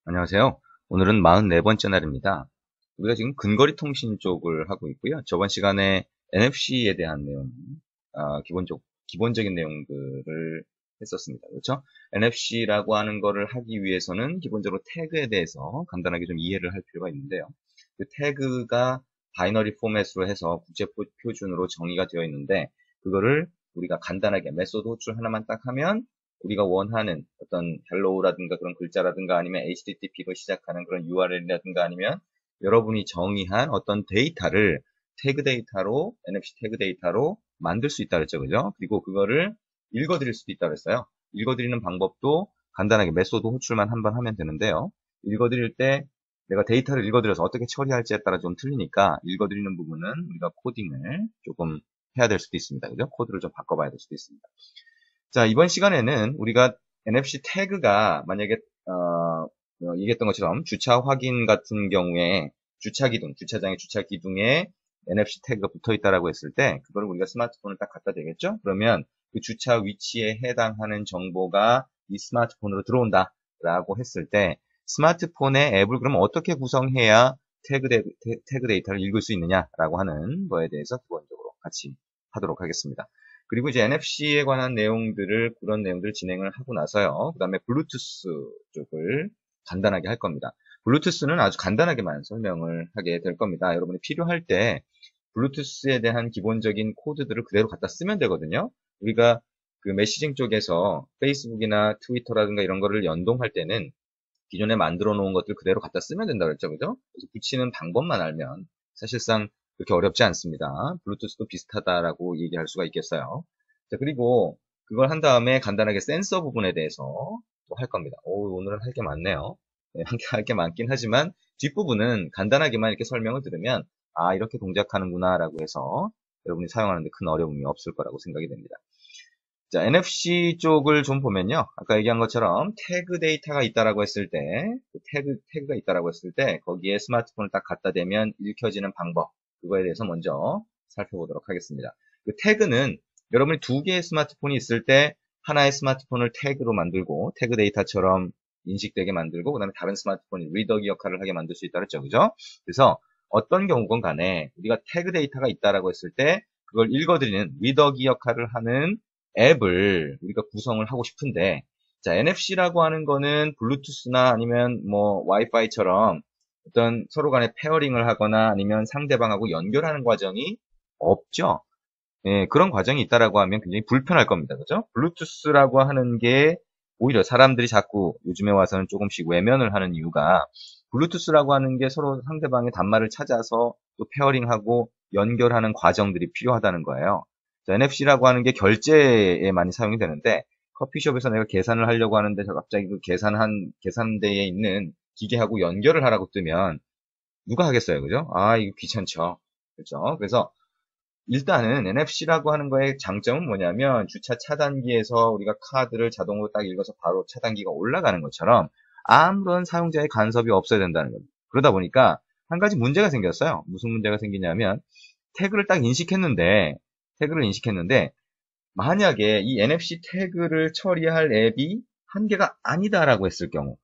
안녕하세요. 오늘은 44번째 날입니다. 우리가 지금 근거리 통신 쪽을 하고 있고요. 저번 시간에 NFC에 대한 내용, 기본적인 내용들을 했었습니다. 그렇죠? NFC라고 하는 거를 하기 위해서는 기본적으로 태그에 대해서 간단하게 좀 이해를 할 필요가 있는데요. 그 태그가 바이너리 포맷으로 해서 국제 표준으로 정의가 되어 있는데, 그거를 우리가 간단하게 메소드 호출 하나만 딱 하면 우리가 원하는 어떤 헬로우라든가 그런 글자라든가 아니면 HTTP로 시작하는 그런 URL이라든가 아니면 여러분이 정의한 어떤 데이터를 태그 데이터로, NFC 태그 데이터로 만들 수 있다 그랬죠. 그죠? 그리고 그거를 읽어드릴 수도 있다 그랬어요. 읽어드리는 방법도 간단하게 메소드 호출만 한번 하면 되는데요. 읽어드릴 때 내가 데이터를 읽어드려서 어떻게 처리할지에 따라 좀 틀리니까 읽어드리는 부분은 우리가 코딩을 조금 해야 될 수도 있습니다. 그죠? 코드를 좀 바꿔봐야 될 수도 있습니다. 자, 이번 시간에는 우리가 NFC 태그가 만약에 얘기했던 것처럼 주차 확인 같은 경우에 주차 기둥, 주차장의 주차 기둥에 NFC 태그가 붙어 있다라고 했을 때 그걸 우리가 스마트폰을 딱 갖다 대겠죠? 그러면 그 주차 위치에 해당하는 정보가 이 스마트폰으로 들어온다라고 했을 때 스마트폰의 앱을 그럼 어떻게 구성해야 태그 데이터를 읽을 수 있느냐라고 하는 거에 대해서 기본적으로 같이 하도록 하겠습니다. 그리고 이제 NFC에 관한 내용들을, 그런 내용들을 진행을 하고 나서요. 그 다음에 블루투스 쪽을 간단하게 할 겁니다. 블루투스는 아주 간단하게만 설명을 하게 될 겁니다. 여러분이 필요할 때 블루투스에 대한 기본적인 코드들을 그대로 갖다 쓰면 되거든요. 우리가 그 메시징 쪽에서 페이스북이나 트위터라든가 이런 거를 연동할 때는 기존에 만들어 놓은 것들 그대로 갖다 쓰면 된다고 그랬죠. 그죠? 그래서 붙이는 방법만 알면 사실상 그렇게 어렵지 않습니다. 블루투스도 비슷하다라고 얘기할 수가 있겠어요. 자, 그리고 그걸 한 다음에 간단하게 센서 부분에 대해서 또 할 겁니다. 오늘은 할 게 많네요. 네, 할 게 많긴 하지만 뒷부분은 간단하게만 이렇게 설명을 들으면 아, 이렇게 동작하는구나 라고 해서 여러분이 사용하는데 큰 어려움이 없을 거라고 생각이 됩니다. 자, NFC 쪽을 좀 보면요. 아까 얘기한 것처럼 태그 데이터가 있다라고 했을 때, 태그가 있다라고 했을 때, 거기에 스마트폰을 딱 갖다 대면 읽혀지는 방법, 그거에 대해서 먼저 살펴보도록 하겠습니다. 그 태그는 여러분이 두 개의 스마트폰이 있을 때, 하나의 스마트폰을 태그로 만들고, 태그 데이터처럼 인식되게 만들고, 그 다음에 다른 스마트폰이 리더기 역할을 하게 만들 수 있다 그랬죠. 그죠? 그래서 어떤 경우건 간에 우리가 태그 데이터가 있다라고 했을 때, 그걸 읽어드리는 리더기 역할을 하는 앱을 우리가 구성을 하고 싶은데, 자, NFC라고 하는 거는 블루투스나 아니면 뭐 와이파이처럼 어떤 서로 간에 페어링을 하거나 아니면 상대방하고 연결하는 과정이 없죠. 예, 그런 과정이 있다라고 하면 굉장히 불편할 겁니다. 그죠? 블루투스라고 하는 게 오히려 사람들이 자꾸 요즘에 와서는 조금씩 외면을 하는 이유가 블루투스라고 하는 게 서로 상대방의 단말을 찾아서 또 페어링하고 연결하는 과정들이 필요하다는 거예요. NFC라고 하는 게 결제에 많이 사용이 되는데 커피숍에서 내가 계산을 하려고 하는데 저 갑자기 그 계산대에 있는 기계하고 연결을 하라고 뜨면 누가 하겠어요, 그죠? 아, 이거 귀찮죠. 그렇죠? 그래서 일단은 NFC라고 하는 거의 장점은 뭐냐면 주차 차단기에서 우리가 카드를 자동으로 딱 읽어서 바로 차단기가 올라가는 것처럼 아무런 사용자의 간섭이 없어야 된다는 겁니다. 그러다 보니까 한 가지 문제가 생겼어요. 무슨 문제가 생기냐면 태그를 딱 인식했는데 만약에 이 NFC 태그를 처리할 앱이 한 개가 아니다라고 했을 경우,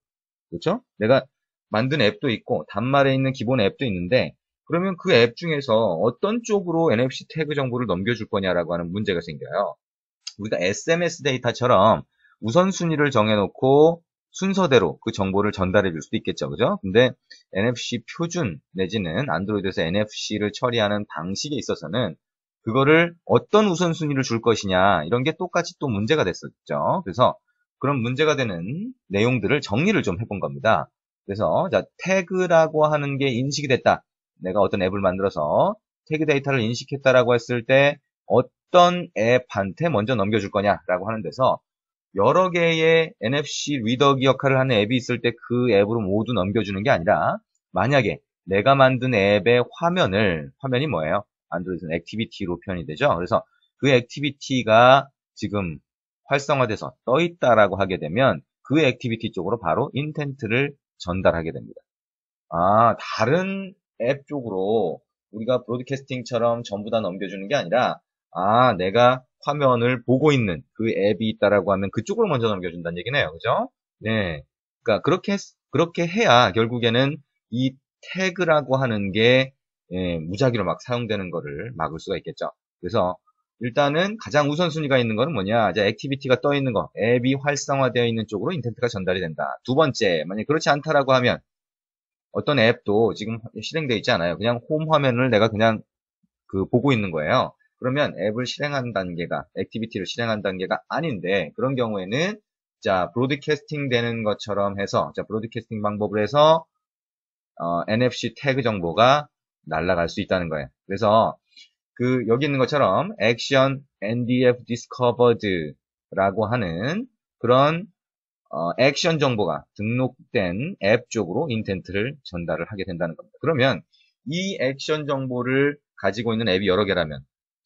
그렇죠? 내가 만든 앱도 있고 단말에 있는 기본 앱도 있는데 그러면 그 앱 중에서 어떤 쪽으로 NFC 태그 정보를 넘겨줄 거냐라고 하는 문제가 생겨요. 우리가 SMS 데이터처럼 우선순위를 정해놓고 순서대로 그 정보를 전달해 줄 수도 있겠죠. 그죠? 근데 NFC 표준 내지는 안드로이드에서 NFC를 처리하는 방식에 있어서는 그거를 어떤 우선순위를 줄 것이냐 이런 게 똑같이 또 문제가 됐었죠. 그래서 그런 문제가 되는 내용들을 정리를 좀 해본 겁니다. 그래서 자, 태그라고 하는 게 인식이 됐다. 내가 어떤 앱을 만들어서 태그 데이터를 인식했다라고 했을 때 어떤 앱한테 먼저 넘겨줄 거냐라고 하는 데서 여러 개의 NFC 리더기 역할을 하는 앱이 있을 때 그 앱으로 모두 넘겨주는 게 아니라 만약에 내가 만든 앱의 화면이 뭐예요? 안드로이드는 액티비티로 표현이 되죠. 그래서 그 액티비티가 지금 활성화돼서 떠 있다라고 하게 되면 그 액티비티 쪽으로 바로 인텐트를 전달하게 됩니다. 아, 다른 앱 쪽으로 우리가 브로드캐스팅처럼 전부 다 넘겨주는 게 아니라, 아, 내가 화면을 보고 있는 그 앱이 있다라고 하면 그쪽으로 먼저 넘겨준다는 얘기네요. 그죠? 네. 그러니까 그렇게 그렇게 해야 결국에는 이 태그라고 하는 게 무작위로 막 사용되는 거를 막을 수가 있겠죠. 그래서 일단은 가장 우선순위가 있는 거는 뭐냐? 이제 액티비티가 떠 있는 거, 앱이 활성화되어 있는 쪽으로 인텐트가 전달이 된다. 두 번째, 만약 그렇지 않다라고 하면 어떤 앱도 지금 실행되어 있지 않아요. 그냥 홈 화면을 내가 그냥 보고 있는 거예요. 그러면 앱을 실행한 단계가, 액티비티를 실행한 단계가 아닌데, 그런 경우에는, 자, 브로드캐스팅 되는 것처럼 해서, 자, 브로드캐스팅 방법을 해서, NFC 태그 정보가 날아갈 수 있다는 거예요. 그래서, 여기 있는 것처럼, 액션 NDF discovered라고 하는 그런, 액션 정보가 등록된 앱 쪽으로 인텐트를 전달을 하게 된다는 겁니다. 그러면, 이 액션 정보를 가지고 있는 앱이 여러 개라면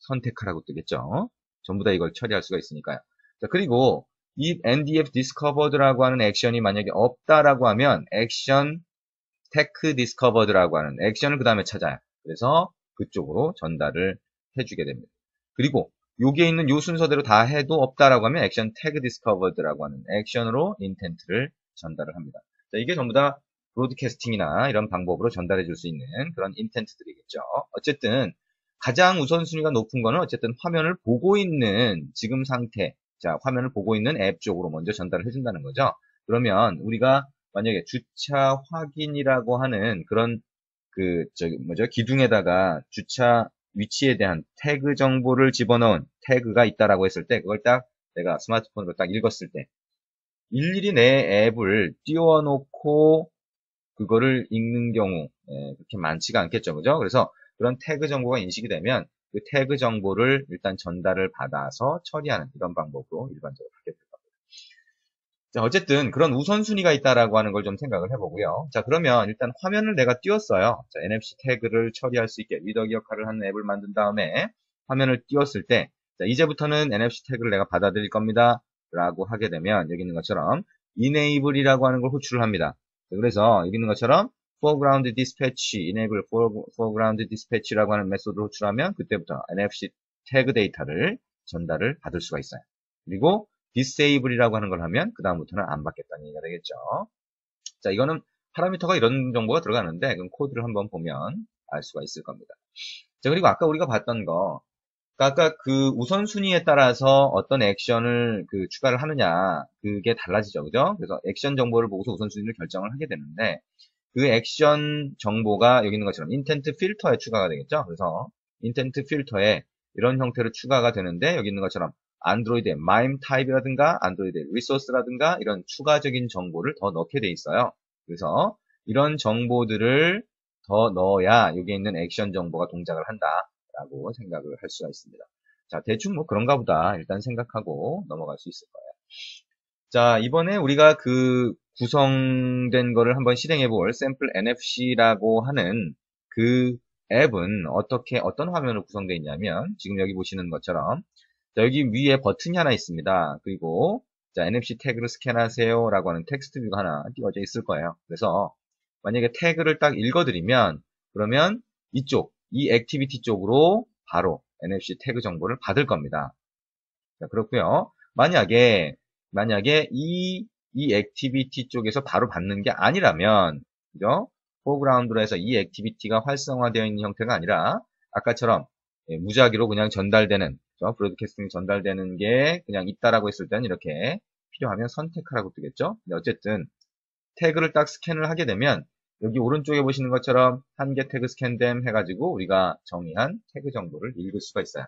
선택하라고 뜨겠죠. 전부 다 이걸 처리할 수가 있으니까요. 자, 그리고 이 NDF Discovered라고 하는 액션이 만약에 없다라고 하면 액션 Tech Discovered라고 하는 액션을 그 다음에 찾아요. 그래서 그쪽으로 전달을 해주게 됩니다. 그리고 여기에 있는 요 순서대로 다 해도 없다라고 하면 액션 Tag Discovered라고 하는 액션으로 인텐트를 전달을 합니다. 자, 이게 전부 다 브로드캐스팅이나 이런 방법으로 전달해 줄 수 있는 그런 인텐트들이겠죠. 어쨌든 가장 우선순위가 높은 거는 어쨌든 화면을 보고 있는 지금 상태, 자, 화면을 보고 있는 앱 쪽으로 먼저 전달을 해준다는 거죠. 그러면 우리가 만약에 주차 확인이라고 하는 그런 기둥에다가 주차 위치에 대한 태그 정보를 집어넣은 태그가 있다라고 했을 때 그걸 딱 내가 스마트폰으로 딱 읽었을 때 일일이 내 앱을 띄워놓고 그거를 읽는 경우 그렇게 많지가 않겠죠. 그죠? 그래서 그런 태그 정보가 인식이 되면 그 태그 정보를 일단 전달을 받아서 처리하는 이런 방법으로 일반적으로 하게 될 겁니다. 자, 어쨌든 그런 우선순위가 있다라고 하는 걸 좀 생각을 해보고요. 자, 그러면 일단 화면을 내가 띄웠어요. 자, NFC 태그를 처리할 수 있게 리더기 역할을 하는 앱을 만든 다음에 화면을 띄웠을 때 자, 이제부터는 NFC 태그를 내가 받아들일 겁니다. 라고 하게 되면 여기 있는 것처럼 enable이라고 하는 걸 호출을 합니다. 그래서 여기 있는 것처럼 foreground dispatch, enable foreground dispatch라고 하는 메소드를 호출하면 그때부터 NFC 태그 데이터를 전달을 받을 수가 있어요. 그리고 disable이라고 하는 걸 하면 그 다음부터는 안 받겠다는 얘기가 되겠죠. 자, 이거는 파라미터가 이런 정보가 들어가는데 그럼 코드를 한번 보면 알 수가 있을 겁니다. 자, 그리고 아까 우리가 봤던 거 아까 그 우선순위에 따라서 어떤 액션을 추가를 하느냐 그게 달라지죠. 그죠? 그래서 액션 정보를 보고서 우선순위를 결정을 하게 되는데 그 액션 정보가 여기 있는 것처럼 인텐트 필터에 추가가 되겠죠. 그래서 인텐트 필터에 이런 형태로 추가가 되는데 여기 있는 것처럼 안드로이드의 MIME 타입이라든가 안드로이드의 리소스라든가 이런 추가적인 정보를 더 넣게 돼 있어요. 그래서 이런 정보들을 더 넣어야 여기에 있는 액션 정보가 동작을 한다라고 생각을 할 수가 있습니다. 자, 대충 뭐 그런가 보다 일단 생각하고 넘어갈 수 있을 거예요. 자, 이번에 우리가 구성된 거를 한번 실행해 볼 샘플 NFC라고 하는 그 앱은 어떤 화면으로 구성되어 있냐면 지금 여기 보시는 것처럼 자, 여기 위에 버튼이 하나 있습니다. 그리고 자, NFC 태그를 스캔하세요 라고 하는 텍스트 뷰가 하나 띄워져 있을 거예요. 그래서 만약에 태그를 딱 읽어드리면 그러면 이 액티비티 쪽으로 바로 NFC 태그 정보를 받을 겁니다. 자, 그렇고요. 만약에 이 액티비티 쪽에서 바로 받는 게 아니라면 그죠? 포그라운드로 해서 이 액티비티가 활성화되어 있는 형태가 아니라 아까처럼 무작위로 그냥 전달되는 브로드캐스팅 전달되는 게 그냥 있다라고 했을 때는 이렇게 필요하면 선택하라고 뜨겠죠. 근데 어쨌든 태그를 딱 스캔을 하게 되면 여기 오른쪽에 보시는 것처럼 한 개 태그 스캔됨 해가지고 우리가 정의한 태그 정보를 읽을 수가 있어요.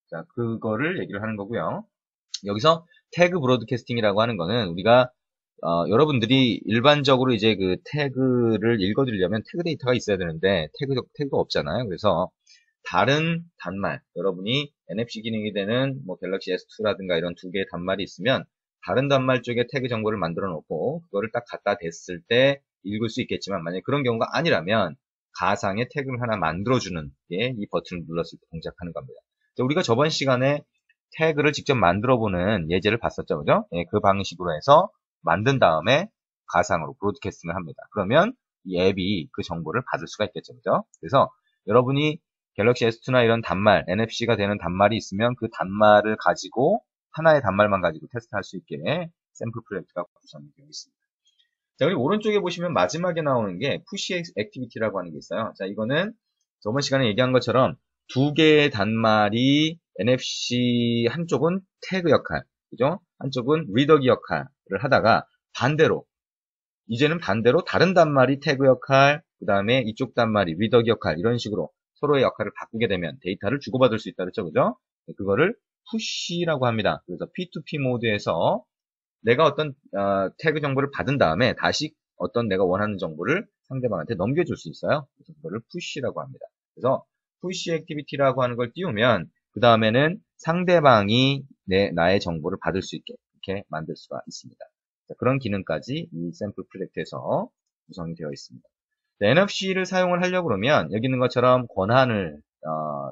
자, 그거를 얘기를 하는 거고요. 여기서 태그 브로드캐스팅이라고 하는 거는 우리가 여러분들이 일반적으로 이제 그 태그를 읽어드리려면 태그 데이터가 있어야 되는데 태그가 없잖아요. 그래서 다른 단말, 여러분이 NFC 기능이 되는 뭐 갤럭시 S2라든가 이런 두 개의 단말이 있으면 다른 단말 쪽에 태그 정보를 만들어 놓고 그거를 딱 갖다 댔을 때 읽을 수 있겠지만 만약에 그런 경우가 아니라면 가상의 태그를 하나 만들어주는 게 이 버튼을 눌렀을 때 동작하는 겁니다. 우리가 저번 시간에 태그를 직접 만들어보는 예제를 봤었죠. 그죠? 예, 그 방식으로 해서 만든 다음에 가상으로 브로드캐스팅을 합니다. 그러면 이 앱이 그 정보를 받을 수가 있겠죠. 그죠? 그래서 여러분이 갤럭시 S2나 이런 단말, NFC가 되는 단말이 있으면 그 단말을 가지고 하나의 단말만 가지고 테스트할 수 있게 샘플 프로젝트가 구성되어 있습니다. 자, 그리고 오른쪽에 보시면 마지막에 나오는 게 푸시 액티비티라고 하는 게 있어요. 자, 이거는 저번 시간에 얘기한 것처럼 두 개의 단말이 NFC 한쪽은 태그 역할, 그죠? 한쪽은 리더기 역할을 하다가 반대로 이제는 반대로 다른 단말이 태그 역할, 그 다음에 이쪽 단말이 리더기 역할 이런 식으로 서로의 역할을 바꾸게 되면 데이터를 주고받을 수 있다 그랬죠, 그죠? 그거를 푸시라고 합니다. 그래서 P2P 모드에서 내가 어떤 태그 정보를 받은 다음에 다시 어떤 내가 원하는 정보를 상대방한테 넘겨줄 수 있어요. 그래서 그거를 푸시라고 합니다. 그래서 푸시 액티비티라고 하는 걸 띄우면 그 다음에는 상대방이 나의 정보를 받을 수 있게 이렇게 만들 수가 있습니다. 자, 그런 기능까지 이 샘플 프로젝트에서 구성이 되어 있습니다. NFC를 사용을 하려고 그러면 여기 있는 것처럼 권한을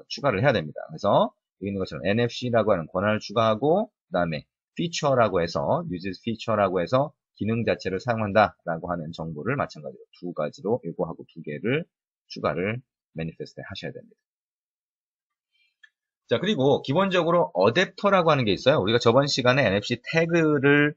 추가를 해야 됩니다. 그래서 여기 있는 것처럼 NFC라고 하는 권한을 추가하고 그 다음에 feature라고 해서 uses feature라고 해서 기능 자체를 사용한다라고 하는 정보를 마찬가지로 두 가지로 요거하고 두 개를 추가를 매니페스트에 하셔야 됩니다. 자, 그리고 기본적으로 어댑터라고 하는 게 있어요. 우리가 저번 시간에 NFC 태그를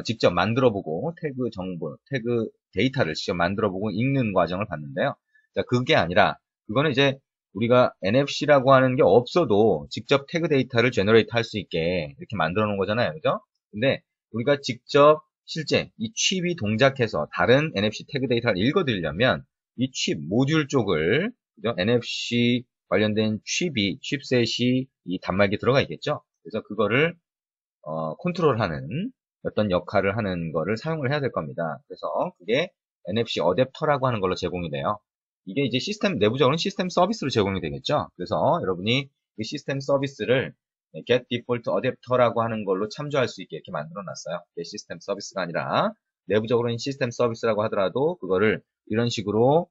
직접 만들어보고 태그 정보, 태그 데이터를 직접 만들어보고 읽는 과정을 봤는데요. 자, 그게 아니라 그거는 이제 우리가 NFC라고 하는 게 없어도 직접 태그 데이터를 제너레이트 할 수 있게 이렇게 만들어 놓은 거잖아요. 그죠? 근데 우리가 직접 실제 이 칩이 동작해서 다른 NFC 태그 데이터를 읽어드리려면 이 칩 모듈 쪽을 그죠? NFC 관련된 칩셋이 이 단말기에 들어가 있겠죠? 그래서 그거를 컨트롤하는 어떤 역할을 하는 거를 사용을 해야 될 겁니다. 그래서 그게 NFC 어댑터라고 하는 걸로 제공이 돼요. 이게 이제 내부적으로는 시스템 서비스로 제공이 되겠죠. 그래서 여러분이 그 시스템 서비스를 get default adapter라고 하는 걸로 참조할 수 있게 이렇게 만들어 놨어요. 이게 시스템 서비스가 아니라 내부적으로는 시스템 서비스라고 하더라도 그거를 이런 식으로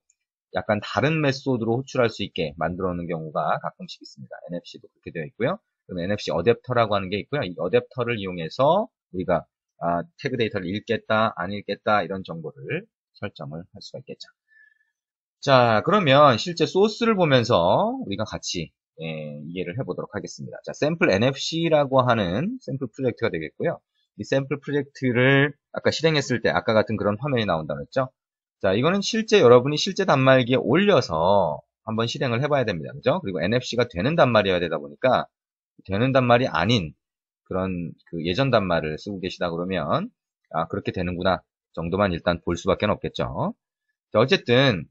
약간 다른 메소드로 호출할 수 있게 만들어 놓는 경우가 가끔씩 있습니다. NFC도 그렇게 되어 있고요. 그럼 NFC 어댑터라고 하는 게 있고요. 이 어댑터를 이용해서 우리가 태그 데이터를 읽겠다, 안 읽겠다 이런 정보를 설정을 할 수가 있겠죠. 자, 그러면 실제 소스를 보면서 우리가 같이 이해를 해보도록 하겠습니다. 자, 샘플 NFC라고 하는 샘플 프로젝트가 되겠고요. 이 샘플 프로젝트를 아까 실행했을 때 아까 같은 그런 화면이 나온다고 했죠. 자, 이거는 실제 여러분이 실제 단말기에 올려서 한번 실행을 해봐야 됩니다. 그죠? 그리고 NFC가 되는 단말이어야 되다 보니까 되는 단말이 아닌 그런 그 예전 단말을 쓰고 계시다 그러면 그렇게 되는구나 정도만 일단 볼 수밖에 없겠죠. 자, 어쨌든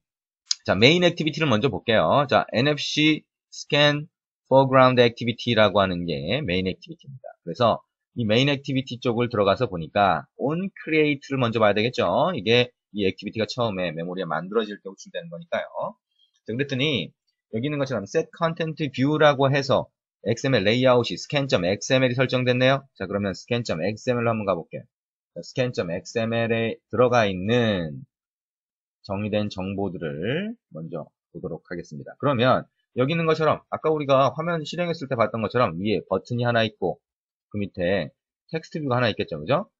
자, 메인 액티비티를 먼저 볼게요. 자, NFC Scan Foreground Activity라고 하는 게 메인 액티비티입니다. 그래서 이 메인 액티비티 쪽을 들어가서 보니까 on create를 먼저 봐야 되겠죠. 이게 이 액티비티가 처음에 메모리에 만들어질 때 호출되는 거니까요. 자, 그랬더니 여기 있는 것처럼 set content view라고 해서 XML 레이아웃이 scan.xml이 설정됐네요. 자, 그러면 scan.xml로 한번 가볼게요. scan.xml에 들어가 있는 정의된 정보들을 먼저 보도록 하겠습니다. 그러면 여기 있는 것처럼 아까 우리가 화면 실행했을 때 봤던 것처럼 위에 버튼이 하나 있고 그 밑에 텍스트 뷰가 하나 있겠죠. 그죠?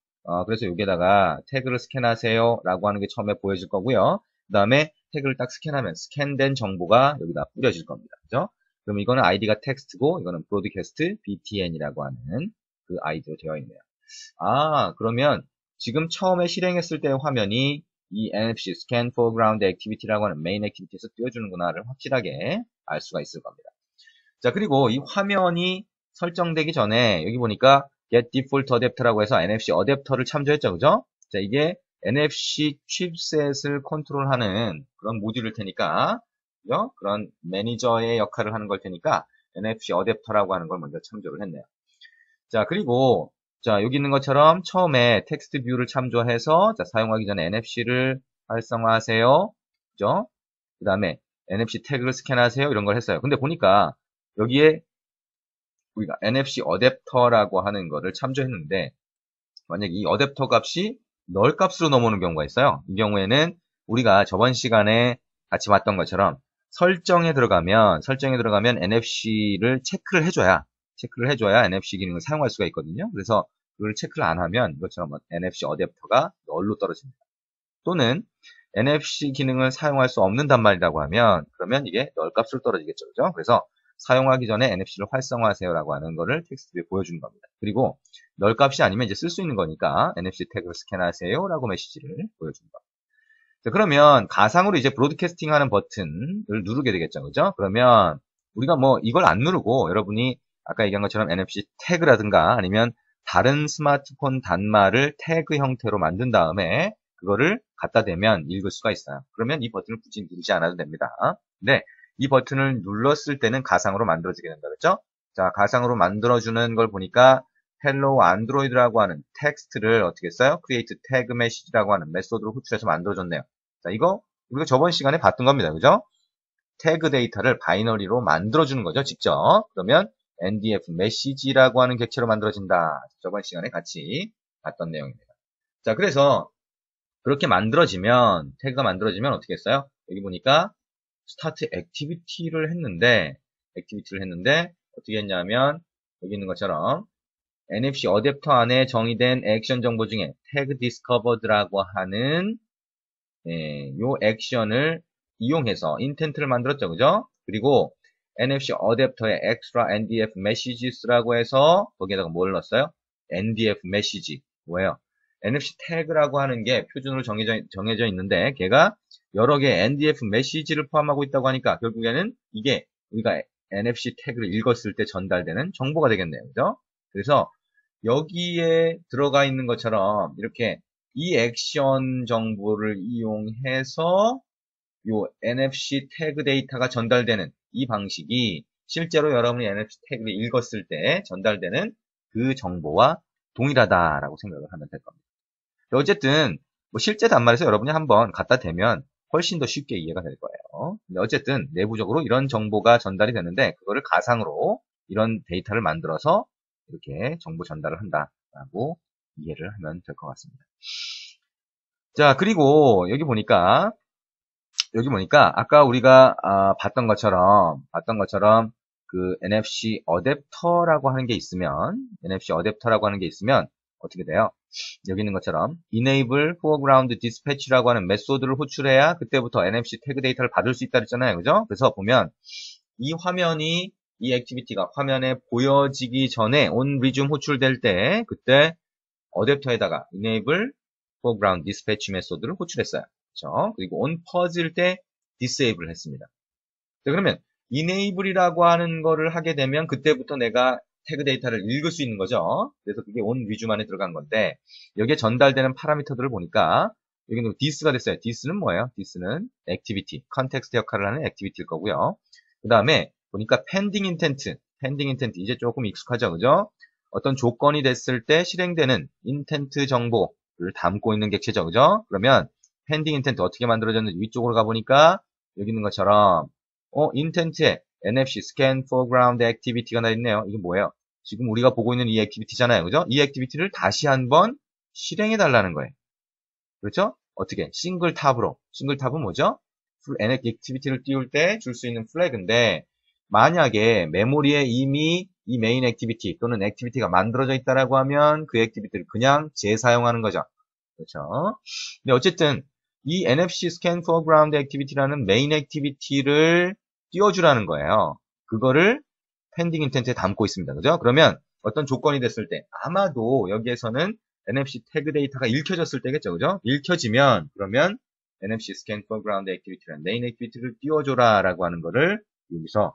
그래서 여기에다가 태그를 스캔하세요 라고 하는 게 처음에 보여질 거고요. 그 다음에 태그를 딱 스캔하면 스캔된 정보가 여기다 뿌려질 겁니다. 그죠? 그럼 이거는 아이디가 텍스트고 이거는 브로드캐스트 btn이라고 하는 그 아이디로 되어 있네요. 그러면 지금 처음에 실행했을 때의 화면이 이 NFC Scan Foreground Activity라고 하는 메인 액티비티에서 띄워주는구나를 확실하게 알 수가 있을 겁니다. 자, 그리고 이 화면이 설정되기 전에 여기 보니까 Get Default Adapter라고 해서 NFC 어댑터를 참조했죠, 그죠? 자, 이게 NFC 칩셋을 컨트롤하는 그런 모듈일 테니까, 그죠? 그런 매니저의 역할을 하는 걸 테니까 NFC 어댑터라고 하는 걸 먼저 참조를 했네요. 자, 그리고 자, 여기 있는 것처럼 처음에 텍스트 뷰를 참조해서 사용하기 전에 NFC를 활성화하세요. 그죠? 그 다음에 NFC 태그를 스캔하세요. 이런 걸 했어요. 근데 보니까 여기에 우리가 NFC 어댑터라고 하는 거를 참조했는데 만약에 이 어댑터 값이 널 값으로 넘어오는 경우가 있어요. 이 경우에는 우리가 저번 시간에 같이 봤던 것처럼 설정에 들어가면 NFC를 체크를 해줘야 NFC 기능을 사용할 수가 있거든요. 그래서 그걸 체크를 안 하면 이것처럼 NFC 어댑터가 널로 떨어집니다. 또는 NFC 기능을 사용할 수 없는 단말이라고 하면 그러면 이게 널 값으로 떨어지겠죠. 그죠? 그래서 사용하기 전에 NFC를 활성화하세요라고 하는 거를 텍스트에 보여주는 겁니다. 그리고 널 값이 아니면 이제 쓸 수 있는 거니까 NFC 태그를 스캔하세요라고 메시지를 보여주는 겁니다. 자, 그러면 가상으로 이제 브로드캐스팅 하는 버튼을 누르게 되겠죠. 그죠? 그러면 우리가 뭐 이걸 안 누르고 여러분이 아까 얘기한 것처럼 NFC 태그라든가 아니면 다른 스마트폰 단말을 태그 형태로 만든 다음에 그거를 갖다 대면 읽을 수가 있어요. 그러면 이 버튼을 굳이 누르지 않아도 됩니다. 근데 이 버튼을 눌렀을 때는 가상으로 만들어지게 된다. 그렇죠? 자, 가상으로 만들어주는 걸 보니까 헬로우 안드로이드라고 하는 텍스트를 어떻게 써요? create tag message라고 하는 메소드를 호출해서 만들어줬네요. 자, 이거 우리가 저번 시간에 봤던 겁니다. 그죠? 태그 데이터를 바이너리로 만들어주는 거죠. 직접. 그러면 NDF message라고 하는 객체로 만들어진다. 저번 시간에 같이 봤던 내용입니다. 자, 그래서 그렇게 만들어지면 태그가 만들어지면 어떻게 했어요? 여기 보니까 스타트 액티비티를 했는데 어떻게 했냐면 여기 있는 것처럼 NFC 어댑터 안에 정의된 액션 정보 중에 태그 디스커버드라고 하는 요 액션을 이용해서 인텐트를 만들었죠. 그죠? 그리고 NFC 어댑터에 extra NDF messages라고 해서 거기에다가 뭘 넣었어요? NDF message. 뭐예요? NFC 태그라고 하는 게 표준으로 정해져 있는데 걔가 여러 개의 NDF 메시지를 포함하고 있다고 하니까 결국에는 이게 우리가 NFC 태그를 읽었을 때 전달되는 정보가 되겠네요. 그죠? 그래서 여기에 들어가 있는 것처럼 이렇게 이 액션 정보를 이용해서 요 NFC 태그 데이터가 전달되는 이 방식이 실제로 여러분이 NFC 태그를 읽었을 때 전달되는 그 정보와 동일하다라고 생각을 하면 될 겁니다. 어쨌든 뭐 실제 단말에서 여러분이 한번 갖다 대면 훨씬 더 쉽게 이해가 될 거예요. 근데 어쨌든 내부적으로 이런 정보가 전달이 되는데 그거를 가상으로 이런 데이터를 만들어서 이렇게 정보 전달을 한다라고 이해를 하면 될 것 같습니다. 자, 그리고 여기 보니까 아까 우리가 봤던 것처럼 그 NFC 어댑터라고 하는 게 있으면 어떻게 돼요? 여기 있는 것처럼 enable foreground dispatch라고 하는 메소드를 호출해야 그때부터 NFC 태그 데이터를 받을 수 있다 그랬잖아요. 그죠? 그래서 보면 이 화면이 이 액티비티가 화면에 보여지기 전에 on resume 호출될 때 그때 어댑터에다가 enable foreground dispatch 메소드를 호출했어요. 그렇죠? 그리고 on pause일 때 disable 했습니다. 자, 그러면 enable이라고 하는 거를 하게 되면 그때부터 내가 태그 데이터를 읽을 수 있는 거죠. 그래서 그게 on resume 안에 들어간 건데 여기에 전달되는 파라미터들을 보니까 여기는 this가 됐어요. this는 뭐예요? this는 activity, 컨텍스트 역할을 하는 activity일 거고요. 그 다음에 보니까 pending intent 이제 조금 익숙하죠, 그죠? 어떤 조건이 됐을 때 실행되는 인텐트 정보를 담고 있는 객체죠, 그죠? 그러면 pending intent 어떻게 만들어졌는지 위쪽으로 가보니까 여기 있는 것처럼 인텐트에 NFC scan foreground activity가 나 있네요. 이게 뭐예요? 지금 우리가 보고 있는 이 액티비티잖아요, 그죠? 이 액티비티를 다시 한번 실행해 달라는 거예요. 그렇죠? 어떻게? 싱글 탑은 뭐죠? 액티비티를 띄울 때 줄 수 있는 플래그인데 만약에 메모리에 이미 이 메인 액티비티 또는 액티비티가 만들어져 있다라고 하면 그 액티비티를 그냥 재사용하는 거죠. 그렇죠? 근데 어쨌든 이 NFC Scan Foreground Activity라는 메인 액티비티를 띄워주라는 거예요. 그거를 pending intent에 담고 있습니다. 그죠? 그러면 어떤 조건이 됐을 때 아마도 여기에서는 NFC 태그 데이터가 읽혀졌을 때겠죠. 그죠? 읽혀지면 그러면 NFC Scan Foreground Activity라는 메인 액티비티를 띄워줘라 라고 하는 거를 여기서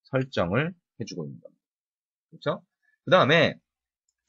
설정을 해주고 있는 겁니다. 그렇죠? 그 다음에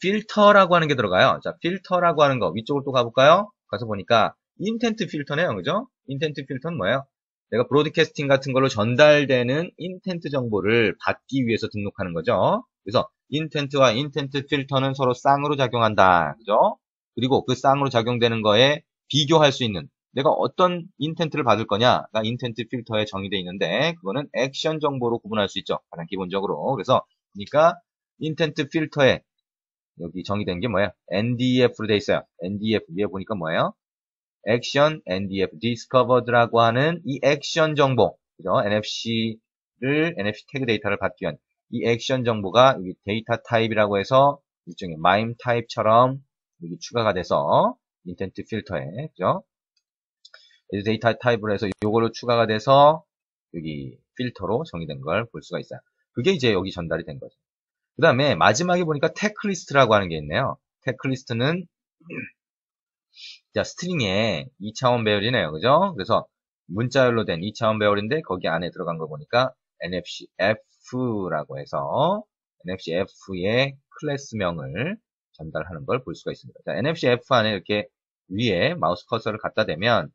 필터라고 하는 게 들어가요. 자, 필터라고 하는 거 위쪽으로 또 가볼까요? 가서 보니까 인텐트 필터네요. 그죠? 인텐트 필터는 뭐예요? 내가 브로드캐스팅 같은 걸로 전달되는 인텐트 정보를 받기 위해서 등록하는 거죠. 그래서 인텐트와 인텐트 필터는 서로 쌍으로 작용한다. 그죠? 그리고 그 쌍으로 작용되는 거에 비교할 수 있는 내가 어떤 인텐트를 받을 거냐가 인텐트 필터에 정의되어 있는데 그거는 액션 정보로 구분할 수 있죠. 가장 기본적으로. 그래서 그러니까 인텐트 필터에 여기 정의된 게 뭐예요? NDF로 되어 있어요. NDF 위에 보니까 뭐예요? 액션 NDF discovered라고 하는 이 액션 정보, 그죠? NFC 태그 데이터를 받기 위한 이 액션 정보가 여기 데이터 타입이라고 해서 일종의 MIME 타입처럼 여기 추가가 돼서 인텐트 필터에, 그죠? 데이터 타입으로 해서 요걸로 추가가 돼서 여기 필터로 정의된 걸 볼 수가 있어요. 그게 이제 여기 전달이 된 거죠. 그 다음에 마지막에 보니까 태클리스트라고 하는 게 있네요. 태클리스트는 자, 스트링의 2차원 배열이네요. 그죠? 그래서 문자열로 된 2차원 배열인데 거기 안에 들어간 거 보니까 NFCF라고 해서 NFCF의 클래스명을 전달하는 걸 볼 수가 있습니다. 자, NFCF 안에 이렇게 위에 마우스 커서를 갖다 대면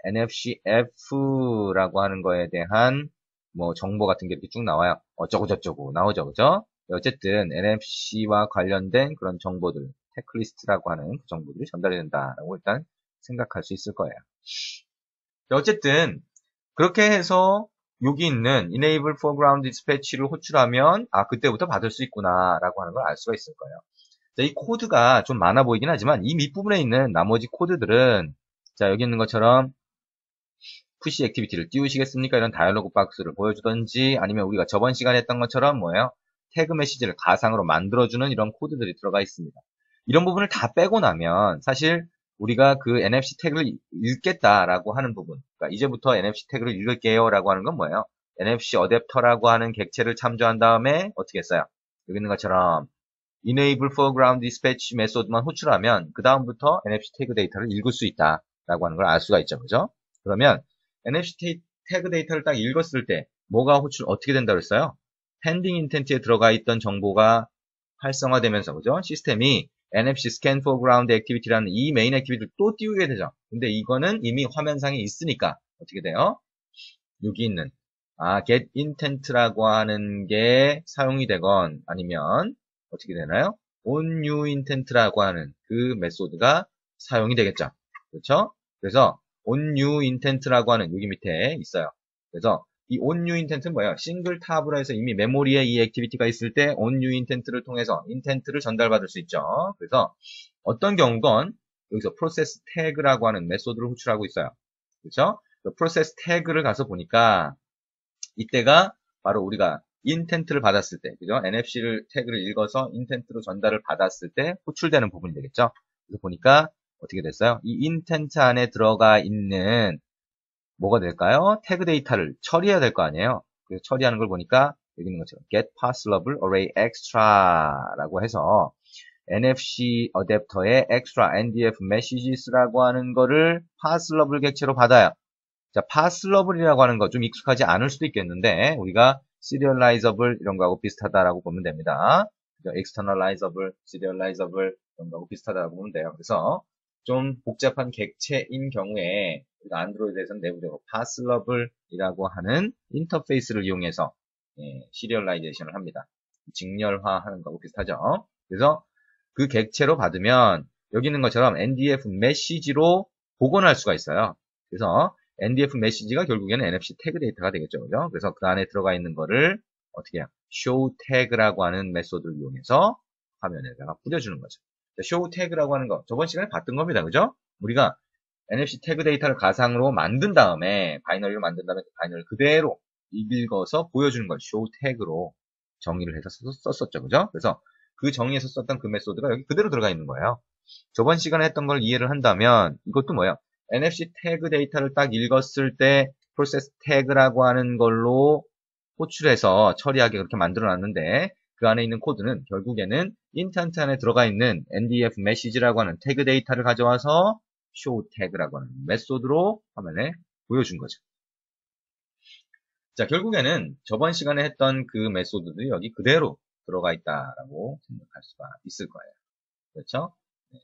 NFCF라고 하는 거에 대한 뭐 정보 같은 게 이렇게 쭉 나와요. 어쩌고저쩌고 나오죠. 그죠? 어쨌든 NFC와 관련된 그런 정보들, 태클리스트라고 하는 그 정보들이 전달이 된다라고 일단 생각할 수 있을 거예요. 어쨌든 그렇게 해서 여기 있는 Enable Foreground Dispatch를 호출하면 그때부터 받을 수 있구나라고 하는 걸 알 수가 있을 거예요. 자, 이 코드가 좀 많아 보이긴 하지만 이 밑부분에 있는 나머지 코드들은 자, 여기 있는 것처럼 푸시 액티비티를 띄우시겠습니까? 이런 다이얼로그 박스를 보여주던지 아니면 우리가 저번 시간에 했던 것처럼 뭐예요? 태그 메시지를 가상으로 만들어주는 이런 코드들이 들어가 있습니다. 이런 부분을 다 빼고 나면 사실 우리가 그 NFC 태그를 읽겠다라고 하는 부분, 그러니까 이제부터 NFC 태그를 읽을게요 라고 하는 건 뭐예요? NFC 어댑터라고 하는 객체를 참조한 다음에 어떻게 했어요? 여기 있는 것처럼 Enable Foreground Dispatch 메소드만 호출하면 그 다음부터 NFC 태그 데이터를 읽을 수 있다라고 하는 걸 알 수가 있죠. 그죠? 그러면 NFC 태그 데이터를 딱 읽었을 때 뭐가 어떻게 된다고 했어요? pending intent에 들어가 있던 정보가 활성화되면서 그죠? 시스템이 NFC Scan Foreground Activity라는 이 메인 액티비티를 또 띄우게 되죠. 근데 이거는 이미 화면상에 있으니까 어떻게 돼요? 여기 있는 get intent라고 하는 게 사용이 되건 아니면 어떻게 되나요? on new intent라고 하는 그 메소드가 사용이 되겠죠. 그렇죠? 그래서 on new intent라고 하는 여기 밑에 있어요. 그래서 이 on new intent는 뭐예요? 싱글 탑으로 해서 이미 메모리에 이 액티비티가 있을 때 on new intent를 통해서 intent를 전달받을 수 있죠. 그래서 어떤 경우건 여기서 process tag라고 하는 메소드를 호출하고 있어요. 그렇죠? 프로세스 태그를 가서 보니까 이때가 바로 우리가 인텐트를 받았을 때, 그죠? NFC를 태그를 읽어서 인텐트로 전달을 받았을 때 호출되는 부분이 되겠죠? 그래서 보니까 어떻게 됐어요? 이 인텐트 안에 들어가 있는 뭐가 될까요? 태그 데이터를 처리해야 될 거 아니에요? 그래서 처리하는 걸 보니까 여기 있는 것처럼 get pass level array extra라고 해서 NFC 어댑터의 extra NDF messages라고 하는 거를 pass level 객체로 받아요. 자, 파슬러블이라고 하는 거 좀 익숙하지 않을 수도 있겠는데 우리가 시리얼라이저블 이런 거하고 비슷하다라고 보면 됩니다. externalizable, serializable 이런 거하고 비슷하다라고 보면 돼요. 그래서 좀 복잡한 객체인 경우에 우리가 안드로이드에서는 내부적으로 파슬러블이라고 하는 인터페이스를 이용해서 시리얼라이제이션을 합니다. 직렬화하는 거하고 비슷하죠. 그래서 그 객체로 받으면 여기 있는 것처럼 NDF 메시지로 복원할 수가 있어요. 그래서 NDF 메시지가 결국에는 NFC 태그 데이터가 되겠죠. 그죠? 그래서 그 안에 들어가 있는 거를 어떻게 해요? show tag라고 하는 메소드를 이용해서 화면에다가 뿌려주는 거죠. show tag라고 하는 거 저번 시간에 봤던 겁니다. 그죠? 우리가 NFC 태그 데이터를 가상으로 만든 다음에 바이너리로 만든 다음에 그 바이너리 그대로 읽어서 보여주는 걸 show tag로 정의를 해서 썼었죠. 그죠? 그래서 그 정의에서 썼던 그 메소드가 여기 그대로 들어가 있는 거예요. 저번 시간에 했던 걸 이해를 한다면 이것도 뭐예요? NFC 태그 데이터를 딱 읽었을 때 프로세스 태그라고 하는 걸로 호출해서 처리하게 그렇게 만들어 놨는데 그 안에 있는 코드는 결국에는 인텐트 안에 들어가 있는 NDF 메시지라고 하는 태그 데이터를 가져와서 show 태그라고 하는 메소드로 화면에 보여준 거죠. 자, 결국에는 저번 시간에 했던 그 메소드들이 여기 그대로 들어가 있다라고 생각할 수가 있을 거예요. 그렇죠? 네.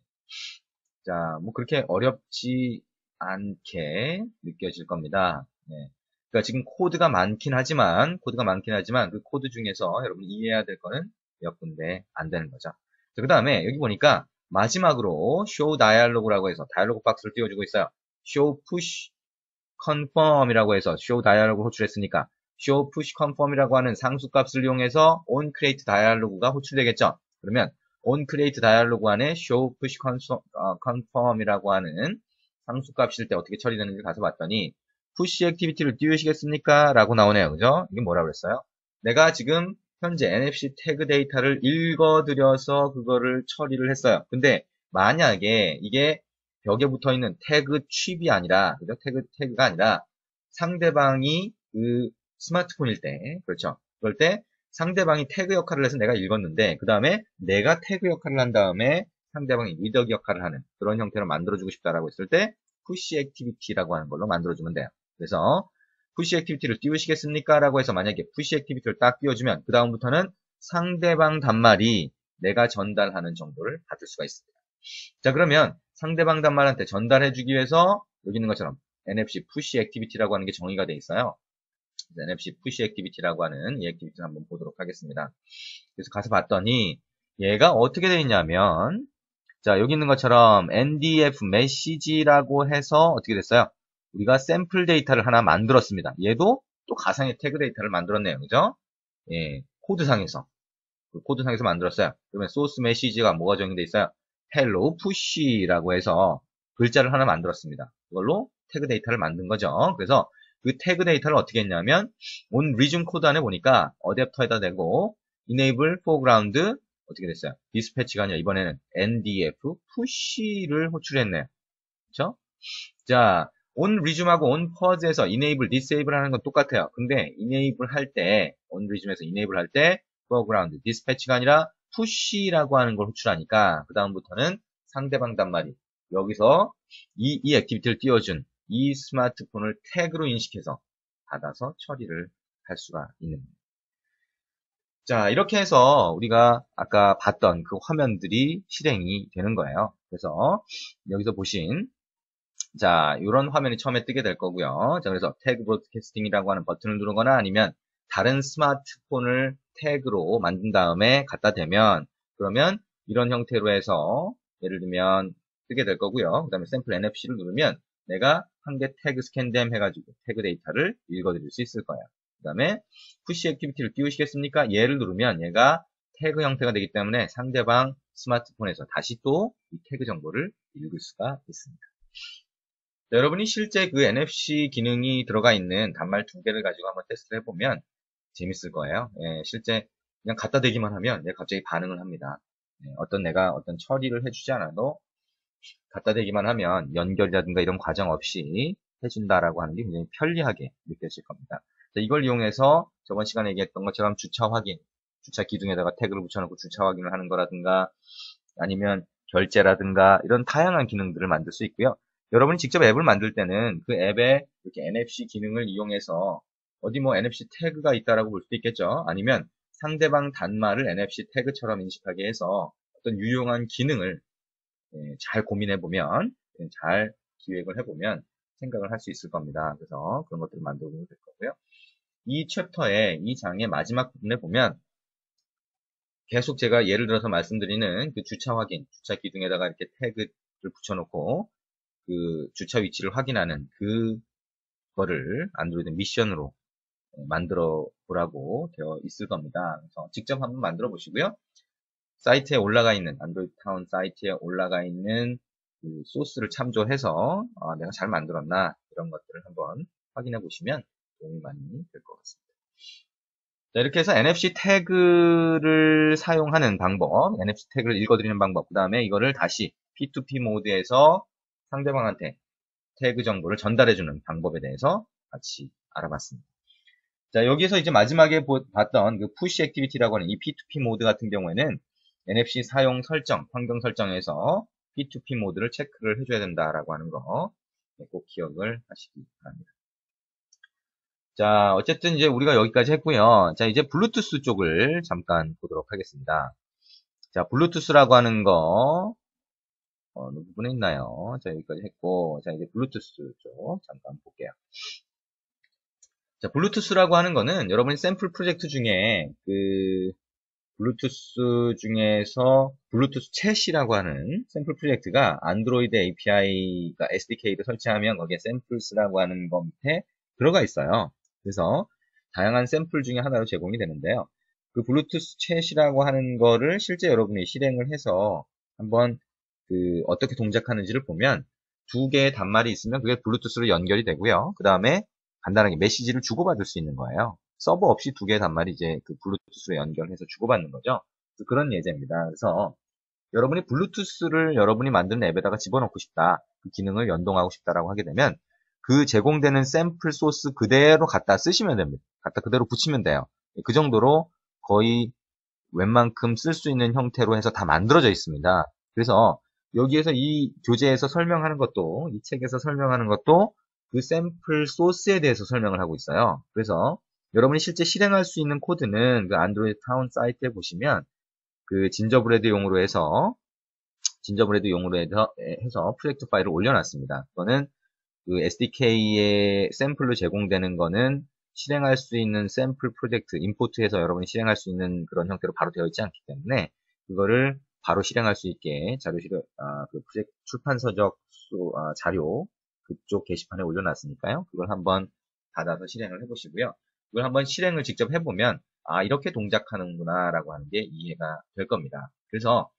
자, 뭐 그렇게 어렵지 않게 느껴질 겁니다. 네. 그러니까 지금 코드가 많긴 하지만 그 코드 중에서 여러분이 이해해야 될 거는 몇 군데 안 되는 거죠. 그 다음에 여기 보니까 마지막으로 show dialog라고 해서 다이얼로그 박스를 띄워주고 있어요. show push confirm이라고 해서 show dialog을 호출했으니까 show push confirm이라고 하는 상수값을 이용해서 on create dialog가 호출되겠죠. 그러면 on create dialog 안에 show push confirm이라고 하는 상수값일 때 어떻게 처리되는지 가서 봤더니 push 액티비티를 띄우시겠습니까? 라고 나오네요. 그죠? 이게 뭐라고 그랬어요? 내가 지금 현재 NFC 태그 데이터를 읽어드려서 그거를 처리를 했어요. 근데 만약에 이게 벽에 붙어 있는 태그 칩이 아니라, 그죠? 태그가 아니라 상대방이 그 스마트폰일 때, 그렇죠? 그럴 때 상대방이 태그 역할을 해서 내가 읽었는데 그 다음에 내가 태그 역할을 한 다음에 상대방이 리더기 역할을 하는 그런 형태로 만들어주고 싶다라고 했을 때 푸시 액티비티라고 하는 걸로 만들어주면 돼요. 그래서 푸시 액티비티를 띄우시겠습니까? 라고 해서 만약에 푸시 액티비티를 딱 띄워주면 그 다음부터는 상대방 단말이 내가 전달하는 정보를 받을 수가 있습니다. 자, 그러면 상대방 단말한테 전달해주기 위해서 여기 있는 것처럼 NFC 푸시 액티비티라고 하는 게 정의가 되어 있어요. NFC 푸시 액티비티라고 하는 이 액티비티를 한번 보도록 하겠습니다. 그래서 가서 봤더니 얘가 어떻게 되어 있냐면 자, 여기 있는 것처럼 NDF 메시지라고 해서 어떻게 됐어요? 우리가 샘플 데이터를 하나 만들었습니다. 얘도 또 가상의 태그 데이터를 만들었네요. 그죠? 예, 코드상에서. 그 코드상에서 만들었어요. 그러면 소스 메시지가 뭐가 적용되어 있어요? hello push라고 해서 글자를 하나 만들었습니다. 그걸로 태그 데이터를 만든 거죠. 그래서 그 태그 데이터를 어떻게 했냐면 on resume 코드 안에 보니까 어댑터에다 대고 enable foreground 어떻게 됐어요? 디스패치가 아니라 이번에는 ndf push를 호출했네요. 그렇죠? 자, on resume하고 on pause에서 enable, disable 하는 건 똑같아요. 근데 enable 할 때, on resume에서 enable 할 때 foreground, dispatch가 아니라 push라고 하는 걸 호출하니까 그 다음부터는 상대방 단말이 여기서 이 액티비티를 띄워준 이 스마트폰을 태그로 인식해서 받아서 처리를 할 수가 있는 거예요. 자, 이렇게 해서 우리가 아까 봤던 그 화면들이 실행이 되는 거예요. 그래서 여기서 보신 자, 이런 화면이 처음에 뜨게 될 거고요. 자, 그래서 태그 브로드캐스팅이라고 하는 버튼을 누르거나 아니면 다른 스마트폰을 태그로 만든 다음에 갖다 대면 그러면 이런 형태로 해서 예를 들면 뜨게 될 거고요. 그 다음에 샘플 NFC를 누르면 내가 한 개 태그 스캔댐 해가지고 태그 데이터를 읽어드릴 수 있을 거예요. 그 다음에 푸시 액티비티를 띄우시겠습니까? 얘를 누르면 얘가 태그 형태가 되기 때문에 상대방 스마트폰에서 다시 또 이 태그 정보를 읽을 수가 있습니다. 자, 여러분이 실제 그 NFC 기능이 들어가 있는 단말 두 개를 가지고 한번 테스트를 해보면 재밌을 거예요. 예, 실제 그냥 갖다 대기만 하면 얘가 갑자기 반응을 합니다. 예, 내가 어떤 처리를 해주지 않아도 갖다 대기만 하면 연결이라든가 이런 과정 없이 해준다라고 하는 게 굉장히 편리하게 느껴질 겁니다. 자, 이걸 이용해서 저번 시간에 얘기했던 것처럼 주차 확인, 주차 기둥에다가 태그를 붙여놓고 주차 확인을 하는 거라든가 아니면 결제라든가 이런 다양한 기능들을 만들 수 있고요. 여러분이 직접 앱을 만들 때는 그 앱에 이렇게 NFC 기능을 이용해서 어디 뭐 NFC 태그가 있다라고 볼 수도 있겠죠. 아니면 상대방 단말을 NFC 태그처럼 인식하게 해서 어떤 유용한 기능을 잘 고민해보면, 잘 기획을 해보면 생각을 할 수 있을 겁니다. 그래서 그런 것들을 만들어 보면 될 거고요. 이 챕터의 이 장의 마지막 부분에 보면 계속 제가 예를 들어서 말씀드리는 그 주차 확인, 주차 기둥에다가 이렇게 태그를 붙여놓고 그 주차 위치를 확인하는 그거를 안드로이드 미션으로 만들어 보라고 되어 있을 겁니다. 그래서 직접 한번 만들어 보시고요. 사이트에 올라가 있는 안드로이드 타운 사이트에 올라가 있는 그 소스를 참조해서 내가 잘 만들었나 이런 것들을 한번 확인해 보시면 도움이 많이 될 것 같습니다. 자, 이렇게 해서 NFC 태그를 사용하는 방법, NFC 태그를 읽어드리는 방법, 그 다음에 이거를 다시 P2P 모드에서 상대방한테 태그 정보를 전달해주는 방법에 대해서 같이 알아봤습니다. 자, 여기서 이제 마지막에 봤던 그 푸시 액티비티라고 하는 이 P2P 모드 같은 경우에는 NFC 사용 설정, 환경 설정에서 P2P 모드를 체크를 해줘야 된다라고 하는 거 꼭 기억을 하시기 바랍니다. 자, 어쨌든 이제 우리가 여기까지 했고요. 자, 이제 블루투스 쪽을 잠깐 보도록 하겠습니다. 자, 블루투스라고 하는 거 어느 부분에 있나요? 자, 여기까지 했고, 자, 이제 블루투스 쪽 잠깐 볼게요. 자, 블루투스라고 하는 거는 여러분이 샘플 프로젝트 중에 그 블루투스 중에서 블루투스 챗이라고 하는 샘플 프로젝트가 안드로이드 API가 SDK를 설치하면 거기에 샘플스라고 하는 거 밑에 들어가 있어요. 그래서 다양한 샘플 중에 하나로 제공이 되는데요. 그 블루투스 챗이라고 하는 거를 실제 여러분이 실행을 해서 한번 그 어떻게 동작하는지를 보면 두 개의 단말이 있으면 그게 블루투스로 연결이 되고요. 그 다음에 간단하게 메시지를 주고받을 수 있는 거예요. 서버 없이 두 개의 단말이 이제 그 블루투스로 연결해서 주고받는 거죠. 그런 예제입니다. 그래서 여러분이 블루투스를 여러분이 만드는 앱에다가 집어넣고 싶다. 그 기능을 연동하고 싶다라고 하게 되면 그 제공되는 샘플 소스 그대로 갖다 쓰시면 됩니다. 갖다 그대로 붙이면 돼요. 그 정도로 거의 웬만큼 쓸 수 있는 형태로 해서 다 만들어져 있습니다. 그래서 여기에서 이 교재에서 설명하는 것도, 이 책에서 설명하는 것도 그 샘플 소스에 대해서 설명을 하고 있어요. 그래서 여러분이 실제 실행할 수 있는 코드는 그 안드로이드 타운 사이트에 보시면 그 진저브레드용으로 해서 프로젝트 파일을 올려놨습니다. 그거는 그 SDK의 샘플로 제공되는 거는 실행할 수 있는 샘플 프로젝트, 임포트해서 여러분이 실행할 수 있는 그런 형태로 바로 되어 있지 않기 때문에 그거를 바로 실행할 수 있게 그 프로젝트 출판서적 자료 그쪽 게시판에 올려놨으니까요. 그걸 한번 받아서 실행을 해보시고요. 그걸 한번 실행을 직접 해보면 이렇게 동작하는구나 라고 하는 게 이해가 될 겁니다. 그래서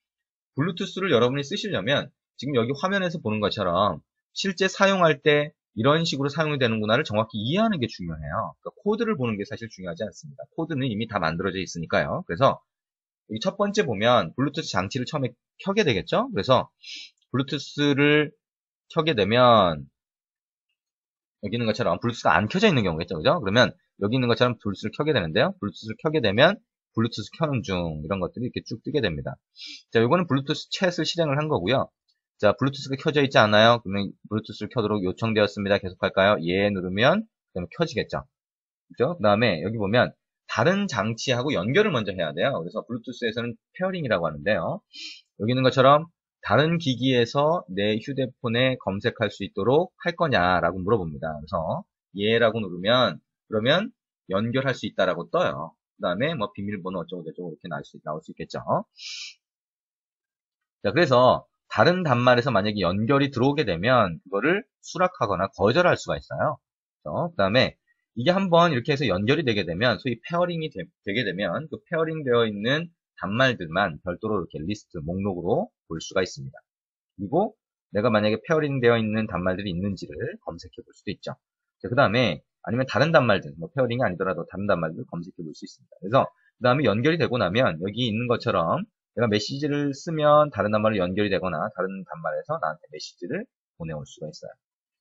블루투스를 여러분이 쓰시려면 지금 여기 화면에서 보는 것처럼 실제 사용할 때 이런 식으로 사용이 되는구나를 정확히 이해하는 게 중요해요. 그러니까 코드를 보는 게 사실 중요하지 않습니다. 코드는 이미 다 만들어져 있으니까요. 그래서 여기 첫 번째 보면 블루투스 장치를 처음에 켜게 되겠죠? 그래서 블루투스를 켜게 되면 여기 있는 것처럼 블루투스가 안 켜져 있는 경우겠죠? 그죠? 그러면 여기 있는 것처럼 블루투스를 켜게 되는데요. 블루투스를 켜게 되면 블루투스 켜는 중 이런 것들이 이렇게 쭉 뜨게 됩니다. 자, 이거는 블루투스 챗을 실행을 한 거고요. 자, 블루투스가 켜져 있지 않아요? 그러면 블루투스를 켜도록 요청되었습니다. 계속할까요? 예 누르면 그러면 켜지겠죠. 그죠? 그 다음에 여기 보면 다른 장치하고 연결을 먼저 해야 돼요. 그래서 블루투스에서는 페어링이라고 하는데요. 여기 있는 것처럼 다른 기기에서 내 휴대폰에 검색할 수 있도록 할 거냐라고 물어봅니다. 그래서 예라고 누르면 그러면 연결할 수 있다라고 떠요. 그 다음에 뭐 비밀번호 어쩌고 저쩌고 이렇게 나올 수 있겠죠. 자, 그래서 다른 단말에서 만약에 연결이 들어오게 되면 그거를 수락하거나 거절할 수가 있어요. 그 다음에 이게 한번 이렇게 해서 연결이 되게 되면 소위 페어링이 되게 되면 그 페어링 되어 있는 단말들만 별도로 이렇게 리스트, 목록으로 볼 수가 있습니다. 그리고 내가 만약에 페어링 되어 있는 단말들이 있는지를 검색해 볼 수도 있죠. 그 다음에 아니면 다른 단말들, 뭐 페어링이 아니더라도 다른 단말들 검색해 볼 수 있습니다. 그래서 그 다음에 연결이 되고 나면 여기 있는 것처럼 내가 메시지를 쓰면 다른 단말로 연결이 되거나 다른 단말에서 나한테 메시지를 보내올 수가 있어요.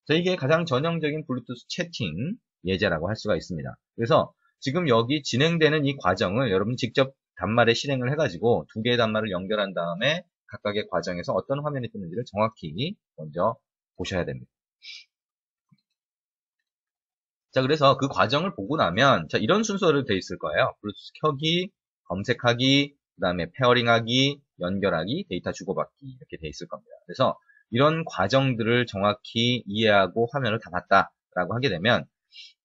자, 이게 가장 전형적인 블루투스 채팅 예제라고 할 수가 있습니다. 그래서 지금 여기 진행되는 이 과정을 여러분 직접 단말에 실행을 해가지고 두 개의 단말을 연결한 다음에 각각의 과정에서 어떤 화면이 뜨는지를 정확히 먼저 보셔야 됩니다. 자, 그래서 그 과정을 보고 나면 자, 이런 순서로 되어 있을 거예요. 블루투스 켜기, 검색하기, 그 다음에 페어링하기, 연결하기, 데이터 주고받기 이렇게 되어 있을 겁니다. 그래서 이런 과정들을 정확히 이해하고 화면을 다 봤다라고 하게 되면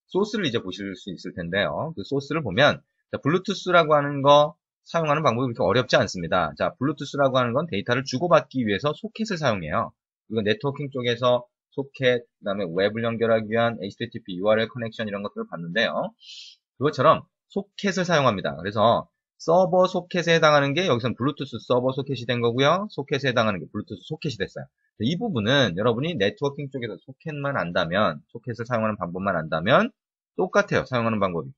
소스를 이제 보실 수 있을 텐데요. 그 소스를 보면 자, 블루투스라고 하는 거 사용하는 방법이 그렇게 어렵지 않습니다. 자, 블루투스라고 하는 건 데이터를 주고받기 위해서 소켓을 사용해요. 이거 네트워킹 쪽에서 소켓, 그 다음에 웹을 연결하기 위한 HTTP URL 커넥션 이런 것들을 봤는데요. 그것처럼 소켓을 사용합니다. 그래서 서버 소켓에 해당하는 게 여기서는 블루투스 서버 소켓이 된 거고요. 소켓에 해당하는 게 블루투스 소켓이 됐어요. 이 부분은 여러분이 네트워킹 쪽에서 소켓만 안다면, 소켓을 사용하는 방법만 안다면 똑같아요. 사용하는 방법이.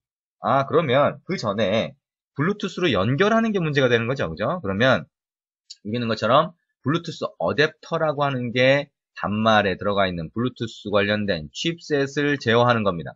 그러면 그 전에 블루투스로 연결하는 게 문제가 되는 거죠. 그죠? 그러면 여기 있는 것처럼 블루투스 어댑터라고 하는 게 단말에 들어가 있는 블루투스 관련된 칩셋을 제어하는 겁니다.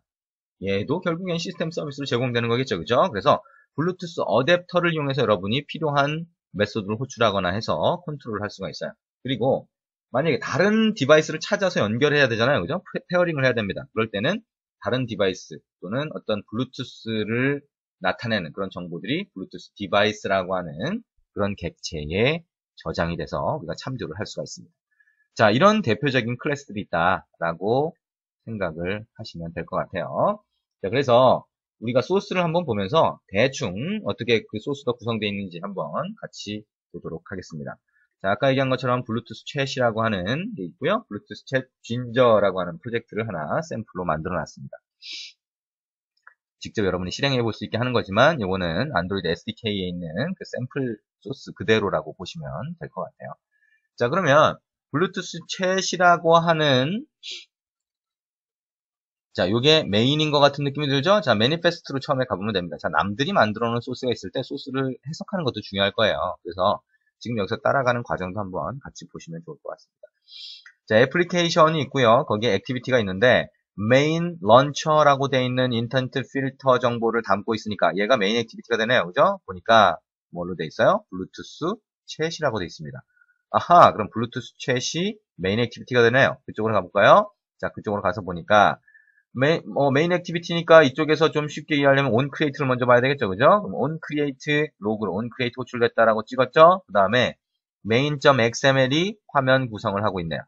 얘도 결국엔 시스템 서비스로 제공되는 거겠죠. 그죠? 그래서 블루투스 어댑터를 이용해서 여러분이 필요한 메소드를 호출하거나 해서 컨트롤을 할 수가 있어요. 그리고 만약에 다른 디바이스를 찾아서 연결해야 되잖아요. 그죠? 페어링을 해야 됩니다. 그럴 때는 다른 디바이스 또는 어떤 블루투스를 나타내는 그런 정보들이 블루투스 디바이스라고 하는 그런 객체에 저장이 돼서 우리가 참조를 할 수가 있습니다. 자, 이런 대표적인 클래스들이 있다라고 생각을 하시면 될 것 같아요. 자, 그래서 우리가 소스를 한번 보면서 대충 어떻게 그 소스가 구성되어 있는지 한번 같이 보도록 하겠습니다. 자, 아까 얘기한 것처럼 블루투스 챗이라고 하는 게 있고요. 블루투스 챗 진저라고 하는 프로젝트를 하나 샘플로 만들어 놨습니다. 직접 여러분이 실행해 볼 수 있게 하는 거지만 이거는 안드로이드 SDK에 있는 그 샘플 소스 그대로라고 보시면 될 것 같아요. 자, 그러면 블루투스 챗이라고 하는 자, 요게 메인인 것 같은 느낌이 들죠? 자, 매니페스트로 처음에 가보면 됩니다. 자, 남들이 만들어 놓은 소스가 있을 때 소스를 해석하는 것도 중요할 거예요. 그래서 지금 여기서 따라가는 과정도 한번 같이 보시면 좋을 것 같습니다. 자, 애플리케이션이 있고요. 거기에 액티비티가 있는데 메인 런처라고 되어 있는 인턴트 필터 정보를 담고 있으니까 얘가 메인 액티비티가 되네요. 그죠? 보니까 뭘로 되어 있어요? 블루투스 챗이라고 되어 있습니다. 아하, 그럼 블루투스 챗이 메인 액티비티가 되네요. 그쪽으로 가볼까요? 자, 그쪽으로 가서 보니까 메인 액티비티니까 이쪽에서 좀 쉽게 이해하려면 on create를 먼저 봐야 되겠죠. 그죠? 그럼 on create 로그로 on create 호출됐다라고 찍었죠? 그 다음에 main.xml이 화면 구성을 하고 있네요.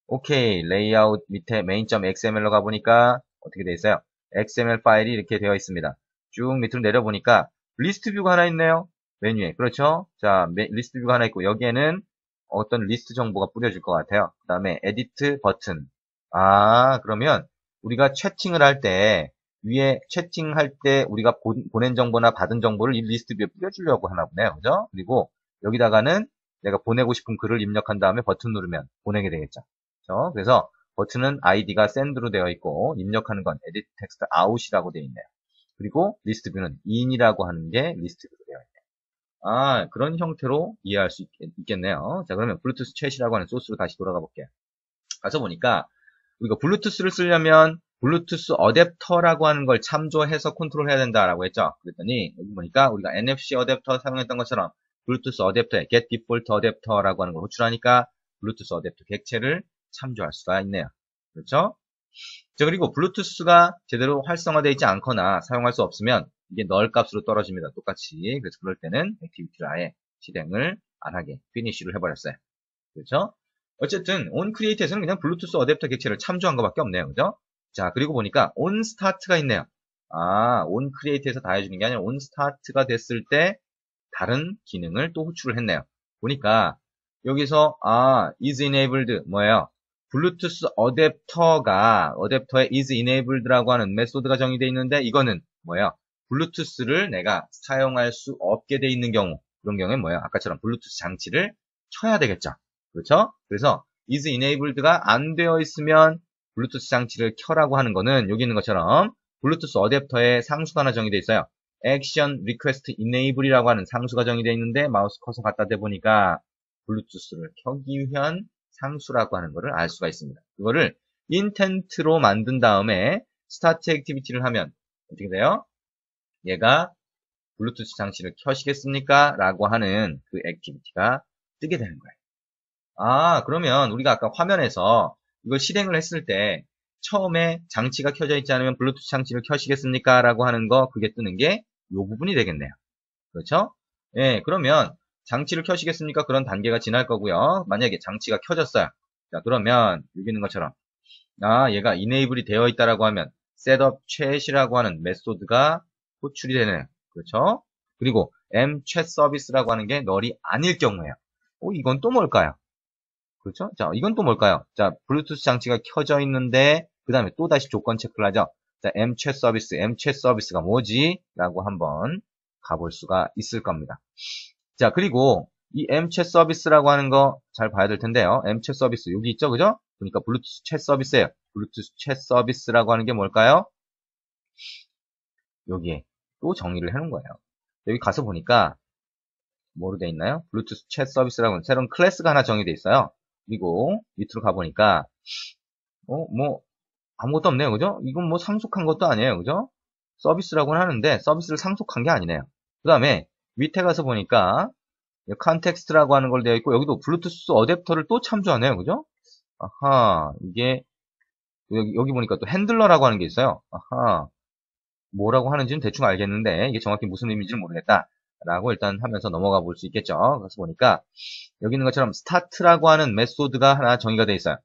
오케이, 레이아웃 밑에 main.xml로 가보니까 어떻게 되어 있어요? XML 파일이 이렇게 되어 있습니다. 쭉 밑으로 내려보니까 리스트 뷰가 하나 있네요. 메뉴에. 그렇죠? 자, 리스트 뷰가 하나 있고 여기에는 어떤 리스트 정보가 뿌려질 것 같아요. 그 다음에 에디트 버튼. 아, 그러면 우리가 채팅을 할 때 위에 채팅할 때 우리가 보낸 정보나 받은 정보를 이 리스트 뷰에 뿌려주려고 하나 보네요. 그죠? 그리고 여기다가는 내가 보내고 싶은 글을 입력한 다음에 버튼 누르면 보내게 되겠죠. 그렇죠? 그래서 버튼은 아이디가 send로 되어 있고 입력하는 건 edit text out이라고 되어 있네요. 그리고 리스트 뷰는 in이라고 하는 게 리스트 뷰로 되어 있네요. 아, 그런 형태로 이해할 수 있겠네요. 자, 그러면 블루투스 챗이라고 하는 소스로 다시 돌아가 볼게요. 가서 보니까 우리가 블루투스를 쓰려면 블루투스 어댑터라고 하는 걸 참조해서 컨트롤해야 된다라고 했죠. 그랬더니 여기 보니까 우리가 NFC 어댑터 사용했던 것처럼 블루투스 어댑터에 get default 어댑터라고 하는 걸 호출하니까 블루투스 어댑터 객체를 참조할 수가 있네요. 그렇죠? 자, 그리고 블루투스가 제대로 활성화되어 있지 않거나 사용할 수 없으면 이게 널 값으로 떨어집니다. 똑같이. 그래서 그럴 때는 액티비티를 아예 실행을 안 하게 피니쉬를 해버렸어요. 그렇죠? 어쨌든 on create에서는 그냥 블루투스 어댑터 객체를 참조한 것밖에 없네요. 그죠? 자, 그리고 보니까 on start가 있네요. 아, on create에서 다 해주는 게 아니라 on start가 됐을 때 다른 기능을 또 호출을 했네요. 보니까 여기서 is enabled 뭐예요? 블루투스 어댑터에 is enabled라고 하는 메소드가 정의되어 있는데 이거는 뭐예요? 블루투스를 내가 사용할 수 없게 돼 있는 경우 그런 경우에 뭐예요? 아까처럼 블루투스 장치를 켜야 되겠죠. 그렇죠? 그래서 is enabled가 안 되어 있으면 블루투스 장치를 켜라고 하는 거는 여기 있는 것처럼 블루투스 어댑터에 상수가 하나 정의되어 있어요. 액션 리퀘스트 이네이블이라고 하는 상수가 정의되어 있는데 마우스 커서 갖다 대보니까 블루투스를 켜기 위한 상수라고 하는 것을 알 수가 있습니다. 그거를 인텐트로 만든 다음에 스타트 액티비티를 하면 어떻게 돼요? 얘가 블루투스 장치를 켜시겠습니까? 라고 하는 그 액티비티가 뜨게 되는 거예요. 아, 그러면 우리가 아까 화면에서 이걸 실행을 했을 때 처음에 장치가 켜져 있지 않으면 블루투스 장치를 켜시겠습니까? 라고 하는 거 그게 뜨는 게 이 부분이 되겠네요. 그렇죠? 예, 그러면 장치를 켜시겠습니까? 그런 단계가 지날 거고요. 만약에 장치가 켜졌어요. 자, 그러면 여기 있는 것처럼 얘가 이네이블이 되어 있다라고 하면 setup chat이라고 하는 메소드가 호출이 되네요. 그렇죠? 그리고 mchat 서비스라고 하는 게 널이 아닐 경우에요. 이건 또 뭘까요? 그렇죠? 자, 이건 또 뭘까요? 자, 블루투스 장치가 켜져 있는데 그 다음에 또 다시 조건 체크를 하죠. 자, mchat 서비스가 뭐지? 라고 한번 가볼 수가 있을 겁니다. 자, 그리고 이 mchat 서비스라고 하는 거 잘 봐야 될 텐데요. mchat 서비스 여기 있죠, 그죠? 그러니까 블루투스 챗 서비스예요. 블루투스 챗 서비스라고 하는 게 뭘까요? 여기에 또 정의를 해놓은 거예요. 여기 가서 보니까 뭐로 돼 있나요? 블루투스 챗 서비스라고 하는 새로운 클래스가 하나 정의돼 있어요. 그리고 밑으로 가보니까 뭐 아무것도 없네요, 그죠? 이건 뭐 상속한 것도 아니에요, 그죠? 서비스라고는 하는데 서비스를 상속한 게 아니네요. 그 다음에 밑에 가서 보니까 컨텍스트라고 하는 걸 되어 있고 여기도 블루투스 어댑터를 또 참조하네요, 그죠? 아하, 이게 여기 보니까 또 핸들러라고 하는 게 있어요. 아하, 뭐라고 하는지는 대충 알겠는데 이게 정확히 무슨 의미인지는 모르겠다. 라고 일단 하면서 넘어가 볼 수 있겠죠. 그래서 보니까 여기 있는 것처럼 스타트라고 하는 메소드가 하나 정의가 되어 있어요.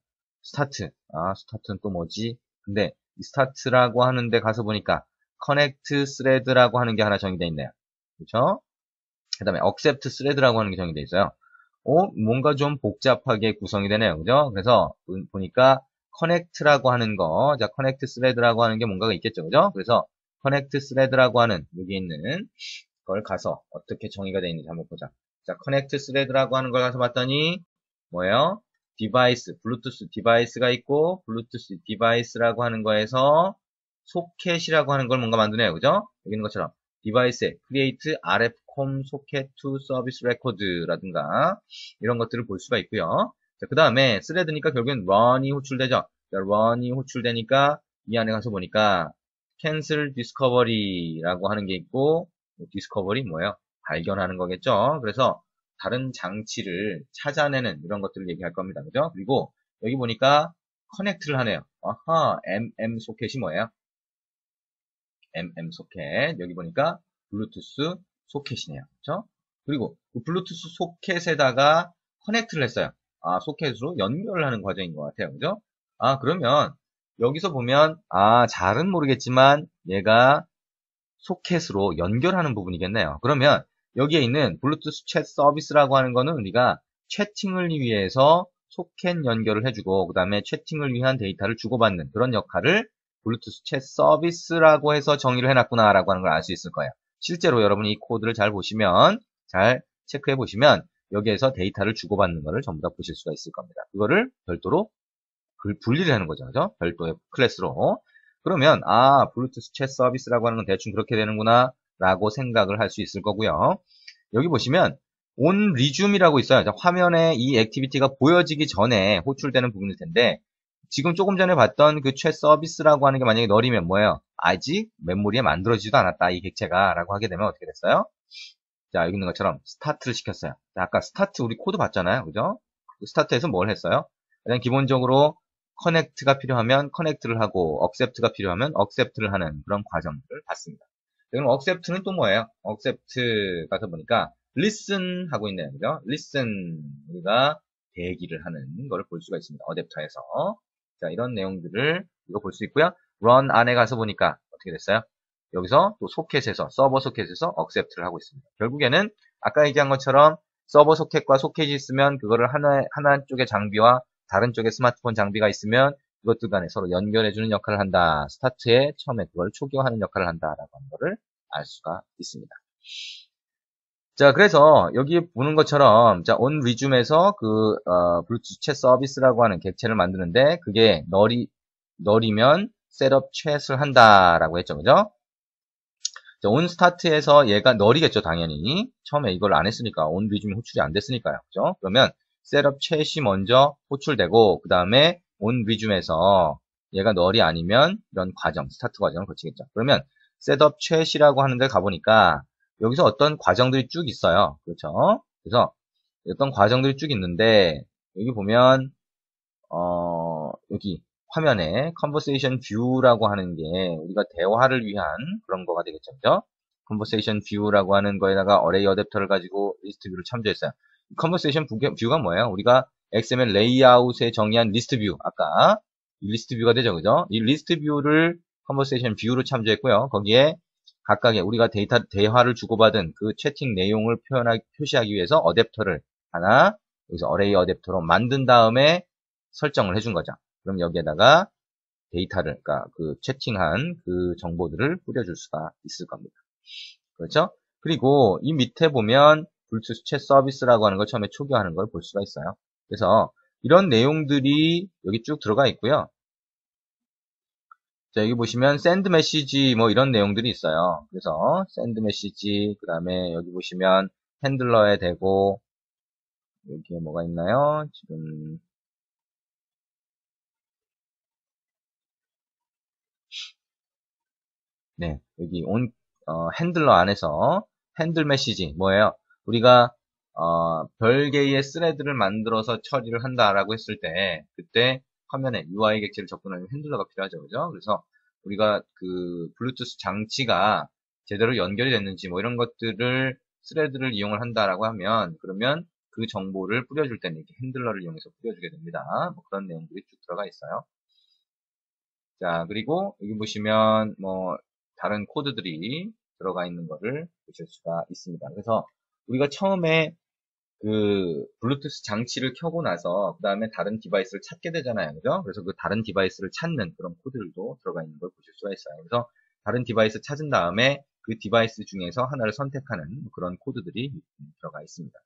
스타트. 스타트는 또 뭐지? 근데 이 스타트라고 하는데 가서 보니까 커넥트 스레드라고 하는 게 하나 정의되어 있네요. 그렇죠? 그 다음에 accept thread라고 하는 게 정의되어 있어요. 뭔가 좀 복잡하게 구성이 되네요. 그죠? 그래서 보니까 connect라고 하는 거, 자, connect thread라고 하는 게 뭔가가 있겠죠. 그죠? 그래서 connect thread라고 하는 여기 있는 걸 가서 어떻게 정의가 되어 있는지 한번 보자. 자, connect thread라고 하는 걸 가서 봤더니 뭐예요? 디바이스, 블루투스 디바이스가 있고 블루투스 디바이스라고 하는 거에서 소켓이라고 하는 걸 뭔가 만드네요. 그죠? 여기 있는 것처럼 디바이스에 create RFCOM socket to service record라든가 이런 것들을 볼 수가 있고요. 자, 그 다음에 스레드니까 결국엔 run이 호출되죠. 자, run이 호출되니까 이 안에 가서 보니까 cancel discovery라고 하는 게 있고, discovery 뭐예요? 발견하는 거겠죠. 그래서 다른 장치를 찾아내는 이런 것들을 얘기할 겁니다. 그죠? 그리고 여기 보니까 커넥트를 하네요. 아하, MM 소켓이 뭐예요? MM 소켓. 여기 보니까 블루투스 소켓이네요. 그죠? 그리고 그 블루투스 소켓에다가 커넥트를 했어요. 아, 소켓으로 연결을 하는 과정인 것 같아요. 그죠? 아, 그러면 여기서 보면, 아, 잘은 모르겠지만 얘가 소켓으로 연결하는 부분이겠네요. 그러면 여기에 있는 블루투스 챗 서비스라고 하는 거는 우리가 채팅을 위해서 소켓 연결을 해주고 그 다음에 채팅을 위한 데이터를 주고받는 그런 역할을 블루투스 챗 서비스라고 해서 정의를 해놨구나 라고 하는 걸 알 수 있을 거예요. 실제로 여러분이 이 코드를 잘 보시면, 잘 체크해 보시면 여기에서 데이터를 주고받는 거를 전부 다 보실 수가 있을 겁니다. 그거를 별도로 분리를 하는 거죠. 그죠? 별도의 클래스로. 그러면 아, 블루투스 챗 서비스라고 하는 건 대충 그렇게 되는구나 라고 생각을 할 수 있을 거고요. 여기 보시면 on resume이라고 있어요. 자, 화면에 이 액티비티가 보여지기 전에 호출되는 부분일 텐데 지금 조금 전에 봤던 그 챗 서비스라고 하는 게 만약에 널이면 뭐예요? 아직 메모리에 만들어지지도 않았다 이 객체가 라고 하게 되면 어떻게 됐어요? 자, 여기 있는 것처럼 스타트를 시켰어요. 자, 아까 스타트 우리 코드 봤잖아요. 그죠? 스타트에서 뭘 했어요? 그냥 기본적으로 커넥트가 필요하면 커넥트를 하고 accept가 필요하면 accept를 하는 그런 과정들을 봤습니다. 그럼 accept는 또 뭐예요? accept 가서 보니까 listen 하고 있네요. 그죠? listen 우리가 대기를 하는 거를 볼 수가 있습니다. 어댑터에서. 자, 이런 내용들을 이거 볼 수 있고요. run 안에 가서 보니까 어떻게 됐어요? 여기서 또 소켓에서 서버 소켓에서 accept를 하고 있습니다. 결국에는 아까 얘기한 것처럼 서버 소켓과 소켓이 있으면 그거를 하나 쪽의 장비와 다른 쪽에 스마트폰 장비가 있으면 이것들 간에 서로 연결해주는 역할을 한다. 스타트에 처음에 그걸 초기화하는 역할을 한다라고 하는 거를 알 수가 있습니다. 자, 그래서 여기 보는 것처럼 자, on resume에서 그 블루투스 챗 서비스라고 하는 객체를 만드는데 그게 널이면 셋업 챗을 한다라고 했죠. 그죠? 자, on start에서 얘가 널이겠죠, 당연히. 처음에 이걸 안 했으니까 on resume 호출이 안 됐으니까요. 그죠? 그러면 셋업 챗이 먼저 호출되고 그 다음에 on resume에서 얘가 널이 아니면 이런 과정, 스타트 과정을 거치겠죠. 그러면 셋업 챗이라고 하는데 가보니까 여기서 어떤 과정들이 쭉 있어요. 그렇죠? 그래서 어떤 과정들이 쭉 있는데 여기 보면 여기 화면에 conversation view라고 하는 게 우리가 대화를 위한 그런 거가 되겠죠. 그죠? conversation view라고 하는 거에다가 array 어댑터를 가지고 리스트 뷰를 참조했어요. conversation view가 뭐예요? 우리가 XML 레이아웃에 정의한 리스트 뷰. 아까 이 리스트 뷰가 되죠. 그죠? 이 리스트 뷰를 conversation view로 참조했고요. 거기에 각각의 우리가 대화를 주고받은 그 채팅 내용을 표시하기 위해서 어댑터를 하나 여기서 array 어댑터로 만든 다음에 설정을 해준 거죠. 그럼 여기에다가 데이터를, 그러니까 그 채팅한 그 정보들을 뿌려줄 수가 있을 겁니다. 그렇죠? 그리고 이 밑에 보면 블루투스 챗 서비스라고 하는 걸 처음에 초기화하는 걸 볼 수가 있어요. 그래서 이런 내용들이 여기 쭉 들어가 있고요. 자, 여기 보시면 send 메시지 뭐 이런 내용들이 있어요. 그래서 send 메시지, 그 다음에 여기 보시면 핸들러에 대고 여기에 뭐가 있나요? 지금 네, 여기 핸들러 안에서 핸들 메시지 뭐예요? 우리가 별개의 스레드를 만들어서 처리를 한다라고 했을 때 그때 화면에 UI 객체를 접근하는 핸들러가 필요하죠, 그죠? 그래서 우리가 그 블루투스 장치가 제대로 연결이 됐는지 뭐 이런 것들을 스레드를 이용을 한다라고 하면 그러면 그 정보를 뿌려줄 때는 이렇게 핸들러를 이용해서 뿌려주게 됩니다. 뭐 그런 내용들이 쭉 들어가 있어요. 자, 그리고 여기 보시면 뭐 다른 코드들이 들어가 있는 거를 보실 수가 있습니다. 그래서 우리가 처음에 그 블루투스 장치를 켜고 나서 그 다음에 다른 디바이스를 찾게 되잖아요. 그죠? 그래서 그 다른 디바이스를 찾는 그런 코드들도 들어가 있는 걸 보실 수가 있어요. 그래서 다른 디바이스 찾은 다음에 그 디바이스 중에서 하나를 선택하는 그런 코드들이 들어가 있습니다.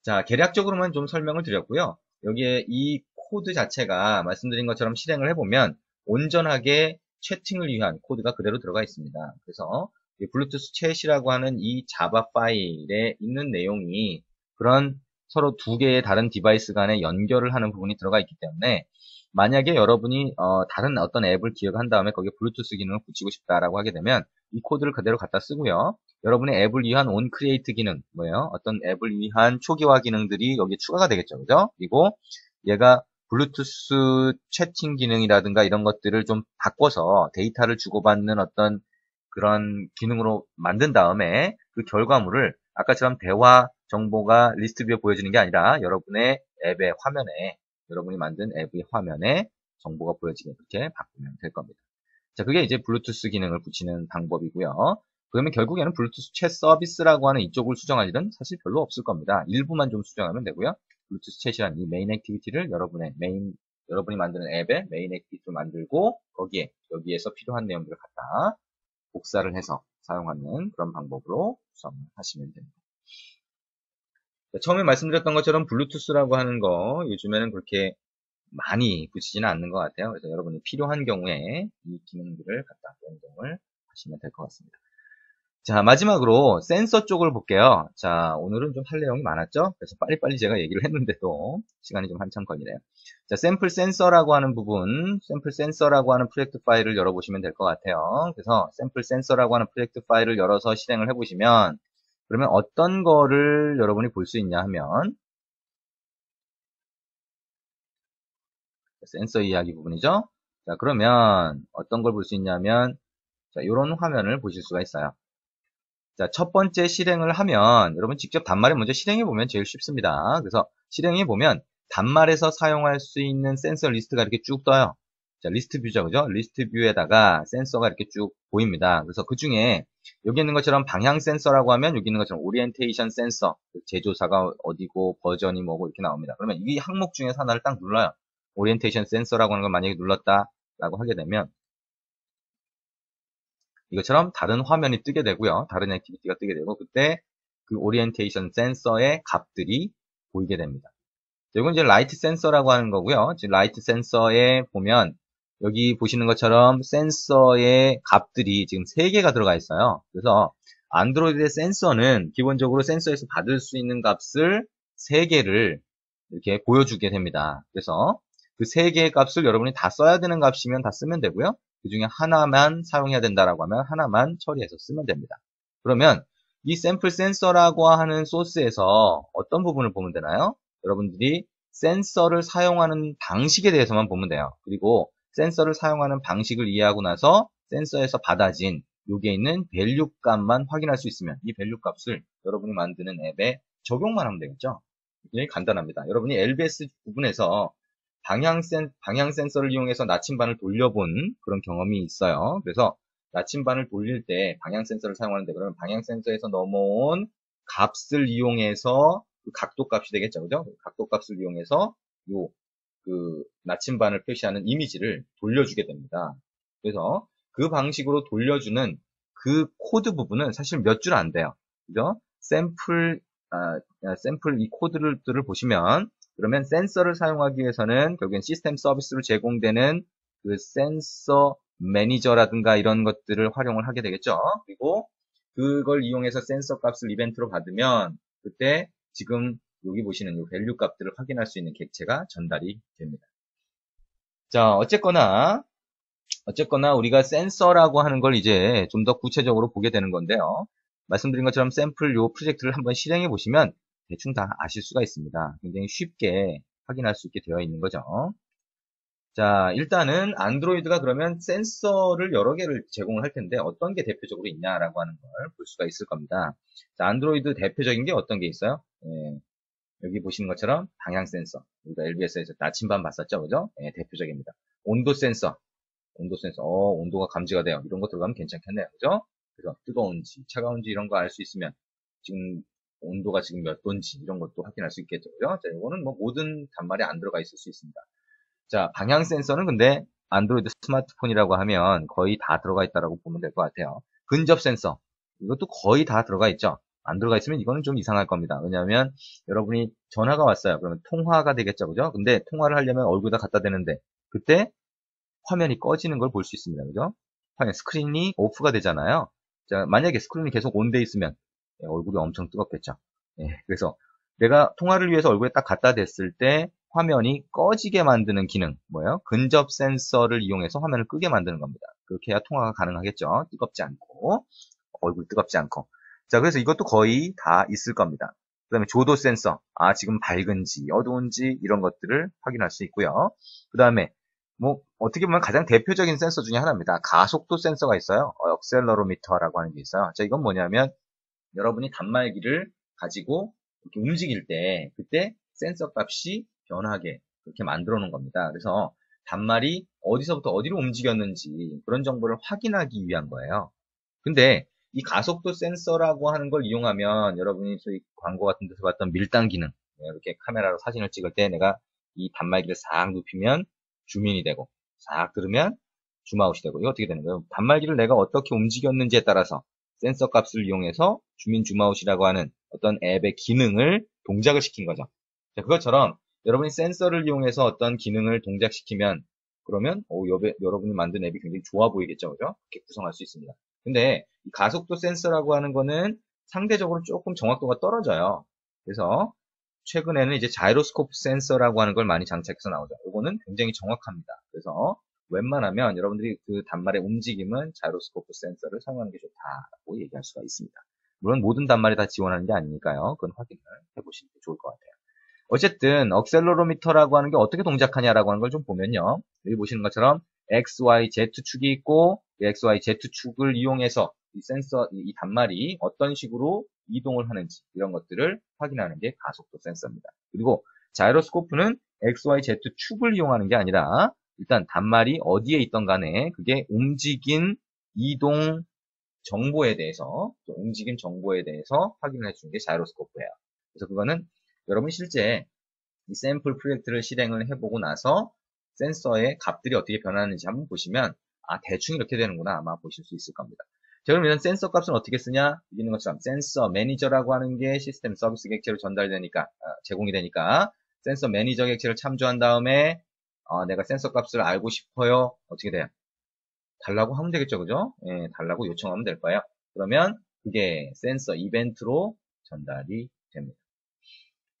자, 개략적으로만 좀 설명을 드렸고요. 여기에 이 코드 자체가 말씀드린 것처럼 실행을 해보면 온전하게 채팅을 위한 코드가 그대로 들어가 있습니다. 그래서 이 블루투스 챗이라고 하는 이 자바 파일에 있는 내용이 그런 서로 두 개의 다른 디바이스 간에 연결을 하는 부분이 들어가 있기 때문에 만약에 여러분이 다른 어떤 앱을 기억한 다음에 거기에 블루투스 기능을 붙이고 싶다라고 하게 되면 이 코드를 그대로 갖다 쓰고요. 여러분의 앱을 위한 온크리에이트 기능, 뭐예요? 어떤 앱을 위한 초기화 기능들이 여기에 추가가 되겠죠. 그죠? 그리고 얘가 블루투스 채팅 기능이라든가 이런 것들을 좀 바꿔서 데이터를 주고받는 어떤 그런 기능으로 만든 다음에 그 결과물을 아까처럼 대화 정보가 리스트 뷰에 보여지는 게 아니라 여러분의 앱의 화면에, 여러분이 만든 앱의 화면에 정보가 보여지게 그렇게 바꾸면 될 겁니다. 자, 그게 이제 블루투스 기능을 붙이는 방법이고요. 그러면 결국에는 블루투스 챗 서비스라고 하는 이쪽을 수정할 일은 사실 별로 없을 겁니다. 일부만 좀 수정하면 되고요. 블루투스 챗이란 이 메인 액티비티를 여러분이 만드는 앱에 메인 액티비티를 만들고 여기에서 필요한 내용들을 갖다 복사를 해서 사용하는 그런 방법으로 구성하시면 됩니다. 처음에 말씀드렸던 것처럼 블루투스라고 하는 거 요즘에는 그렇게 많이 붙이지는 않는 것 같아요. 그래서 여러분이 필요한 경우에 이 기능들을 갖다 변경을 하시면 될 것 같습니다. 자, 마지막으로 센서 쪽을 볼게요. 자, 오늘은 좀 할 내용이 많았죠? 그래서 빨리빨리 제가 얘기를 했는데도 시간이 좀 한참 걸리네요. 자, 샘플 센서라고 하는 부분, 샘플 센서라고 하는 프로젝트 파일을 열어보시면 될 것 같아요. 그래서 샘플 센서라고 하는 프로젝트 파일을 열어서 실행을 해보시면 그러면 어떤 거를 여러분이 볼 수 있냐 하면 센서 이야기 부분이죠. 자, 그러면 어떤 걸 볼 수 있냐면 자, 이런 화면을 보실 수가 있어요. 자, 첫 번째 실행을 하면 여러분 직접 단말에 먼저 실행해 보면 제일 쉽습니다. 그래서 실행해 보면 단말에서 사용할 수 있는 센서 리스트가 이렇게 쭉 떠요. 자, 리스트 뷰죠, 그죠? 리스트 뷰에다가 센서가 이렇게 쭉 보입니다. 그래서 그 중에 여기 있는 것처럼 방향 센서라고 하면 여기 있는 것처럼 오리엔테이션 센서, 제조사가 어디고 버전이 뭐고 이렇게 나옵니다. 그러면 이 항목 중에서 하나를 딱 눌러요. 오리엔테이션 센서라고 하는 걸 만약에 눌렀다라고 하게 되면 이것처럼 다른 화면이 뜨게 되고요. 다른 액티비티가 뜨게 되고 그때 그 오리엔테이션 센서의 값들이 보이게 됩니다. 이건 이제 라이트 센서라고 하는 거고요. 지금 라이트 센서에 보면 여기 보시는 것처럼 센서의 값들이 지금 3개가 들어가 있어요. 그래서 안드로이드의 센서는 기본적으로 센서에서 받을 수 있는 값을 3개를 이렇게 보여주게 됩니다. 그래서 그 3개의 값을 여러분이 다 써야 되는 값이면 다 쓰면 되고요. 그 중에 하나만 사용해야 된다라고 하면 하나만 처리해서 쓰면 됩니다. 그러면 이 샘플 센서라고 하는 소스에서 어떤 부분을 보면 되나요? 여러분들이 센서를 사용하는 방식에 대해서만 보면 돼요. 그리고 센서를 사용하는 방식을 이해하고 나서 센서에서 받아진 여기에 있는 밸류 값만 확인할 수 있으면 이 밸류 값을 여러분이 만드는 앱에 적용만 하면 되겠죠. 굉장히 간단합니다. 여러분이 LBS 부분에서 방향 센서를 이용해서 나침반을 돌려본 그런 경험이 있어요. 그래서 나침반을 돌릴 때 방향 센서를 사용하는데 그러면 방향 센서에서 넘어온 값을 이용해서 그 각도 값이 되겠죠. 그죠? 각도 값을 이용해서 그 나침반을 표시하는 이미지를 돌려주게 됩니다. 그래서 그 방식으로 돌려주는 그 코드 부분은 사실 몇 줄 안 돼요. 그죠? 샘플 이 코드들을 보시면 그러면 센서를 사용하기 위해서는 결국엔 시스템 서비스로 제공되는 그 센서 매니저라든가 이런 것들을 활용을 하게 되겠죠. 그리고 그걸 이용해서 센서 값을 이벤트로 받으면 그때 지금 여기 보시는 이 밸류 값들을 확인할 수 있는 객체가 전달이 됩니다. 자, 어쨌거나 우리가 센서라고 하는 걸 이제 좀 더 구체적으로 보게 되는 건데요. 말씀드린 것처럼 샘플 요 프로젝트를 한번 실행해 보시면 대충 다 아실 수가 있습니다. 굉장히 쉽게 확인할 수 있게 되어 있는 거죠. 자, 일단은 안드로이드가 그러면 센서를 여러 개를 제공을 할 텐데 어떤 게 대표적으로 있냐라고 하는 걸 볼 수가 있을 겁니다. 자, 안드로이드 대표적인 게 어떤 게 있어요? 여기 보시는 것처럼 방향 센서. 우리가 LBS에서 나침반 봤었죠, 그죠? 대표적입니다. 온도 센서. 온도가 감지가 돼요. 이런 거 들어가면 괜찮겠네요. 그죠? 그래서 뜨거운지, 차가운지 이런 거 알 수 있으면 지금 온도가 지금 몇 도인지 이런 것도 확인할 수 있겠죠. 그죠? 자, 이거는 뭐 모든 단말에 안 들어가 있을 수 있습니다. 자, 방향 센서는 근데 안드로이드 스마트폰이라고 하면 거의 다 들어가 있다라고 보면 될 것 같아요. 근접 센서. 이것도 거의 다 들어가 있죠. 안 들어가 있으면 이거는 좀 이상할 겁니다. 왜냐하면 여러분이 전화가 왔어요. 그러면 통화가 되겠죠. 그죠? 근데 통화를 하려면 얼굴에다 갖다 대는데 그때 화면이 꺼지는 걸 볼 수 있습니다. 그죠? 화면 스크린이 오프가 되잖아요. 자, 만약에 스크린이 계속 온돼 있으면 얼굴이 엄청 뜨겁겠죠. 그래서 내가 통화를 위해서 얼굴에 딱 갖다 댔을 때 화면이 꺼지게 만드는 기능, 뭐예요? 근접 센서를 이용해서 화면을 끄게 만드는 겁니다. 그렇게 해야 통화가 가능하겠죠. 뜨겁지 않고, 얼굴 뜨겁지 않고. 자, 그래서 이것도 거의 다 있을 겁니다. 그 다음에 조도 센서, 지금 밝은지, 어두운지, 이런 것들을 확인할 수 있고요. 그 다음에, 뭐, 어떻게 보면 가장 대표적인 센서 중에 하나입니다. 가속도 센서가 있어요. 억셀러로미터라고 하는 게 있어요. 자, 이건 뭐냐면, 여러분이 단말기를 가지고 이렇게 움직일 때, 그때 센서 값이 변하게 그렇게 만들어 놓은 겁니다. 그래서 단말이 어디서부터 어디로 움직였는지 그런 정보를 확인하기 위한 거예요. 근데 이 가속도 센서라고 하는 걸 이용하면 여러분이 소위 광고 같은 데서 봤던 밀당 기능, 이렇게 카메라로 사진을 찍을 때 내가 이 단말기를 싹 눕히면 줌인이 되고 싹 들으면 줌아웃이 되고 이거 어떻게 되는 거예요? 단말기를 내가 어떻게 움직였는지에 따라서 센서 값을 이용해서 줌인 줌아웃이라고 하는 어떤 앱의 기능을 동작을 시킨 거죠. 자, 그것처럼 여러분이 센서를 이용해서 어떤 기능을 동작시키면 그러면 여러분이 만든 앱이 굉장히 좋아 보이겠죠, 그죠? 그렇게 구성할 수 있습니다. 근데 이 가속도 센서라고 하는 거는 상대적으로 조금 정확도가 떨어져요. 그래서 최근에는 이제 자이로스코프 센서라고 하는 걸 많이 장착해서 나오죠. 이거는 굉장히 정확합니다. 그래서 웬만하면 여러분들이 그 단말의 움직임은 자이로스코프 센서를 사용하는 게 좋다고 얘기할 수가 있습니다. 물론 모든 단말이 다 지원하는 게 아니니까요. 그건 확인을 해보시는 게 좋을 것 같아요. 어쨌든 억셀러로미터라고 하는 게 어떻게 동작하냐라고 하는 걸 좀 보면요. 여기 보시는 것처럼 X, Y, Z축이 있고 X, Y, Z축을 이용해서 이 센서, 이 단말이 어떤 식으로 이동을 하는지 이런 것들을 확인하는 게 가속도 센서입니다. 그리고 자이로스코프는 X, Y, Z축을 이용하는 게 아니라 일단 단말이 어디에 있던 간에 그게 움직인 이동 정보에 대해서 움직임 정보에 대해서 확인을 해주는 게 자이로스코프예요. 그래서 그거는 여러분 실제 이 샘플 프로젝트를 실행을 해보고 나서 센서의 값들이 어떻게 변하는지 한번 보시면 대충 이렇게 되는구나 아마 보실 수 있을 겁니다. 자, 그럼 이런 센서 값은 어떻게 쓰냐? 있는 것처럼 센서 매니저라고 하는 게 시스템 서비스 객체로 전달되니까 제공이 되니까 센서 매니저 객체를 참조한 다음에 내가 센서 값을 알고 싶어요. 어떻게 돼요? 달라고 하면 되겠죠, 그죠? 예, 달라고 요청하면 될 거예요. 그러면 그게 센서 이벤트로 전달이 됩니다.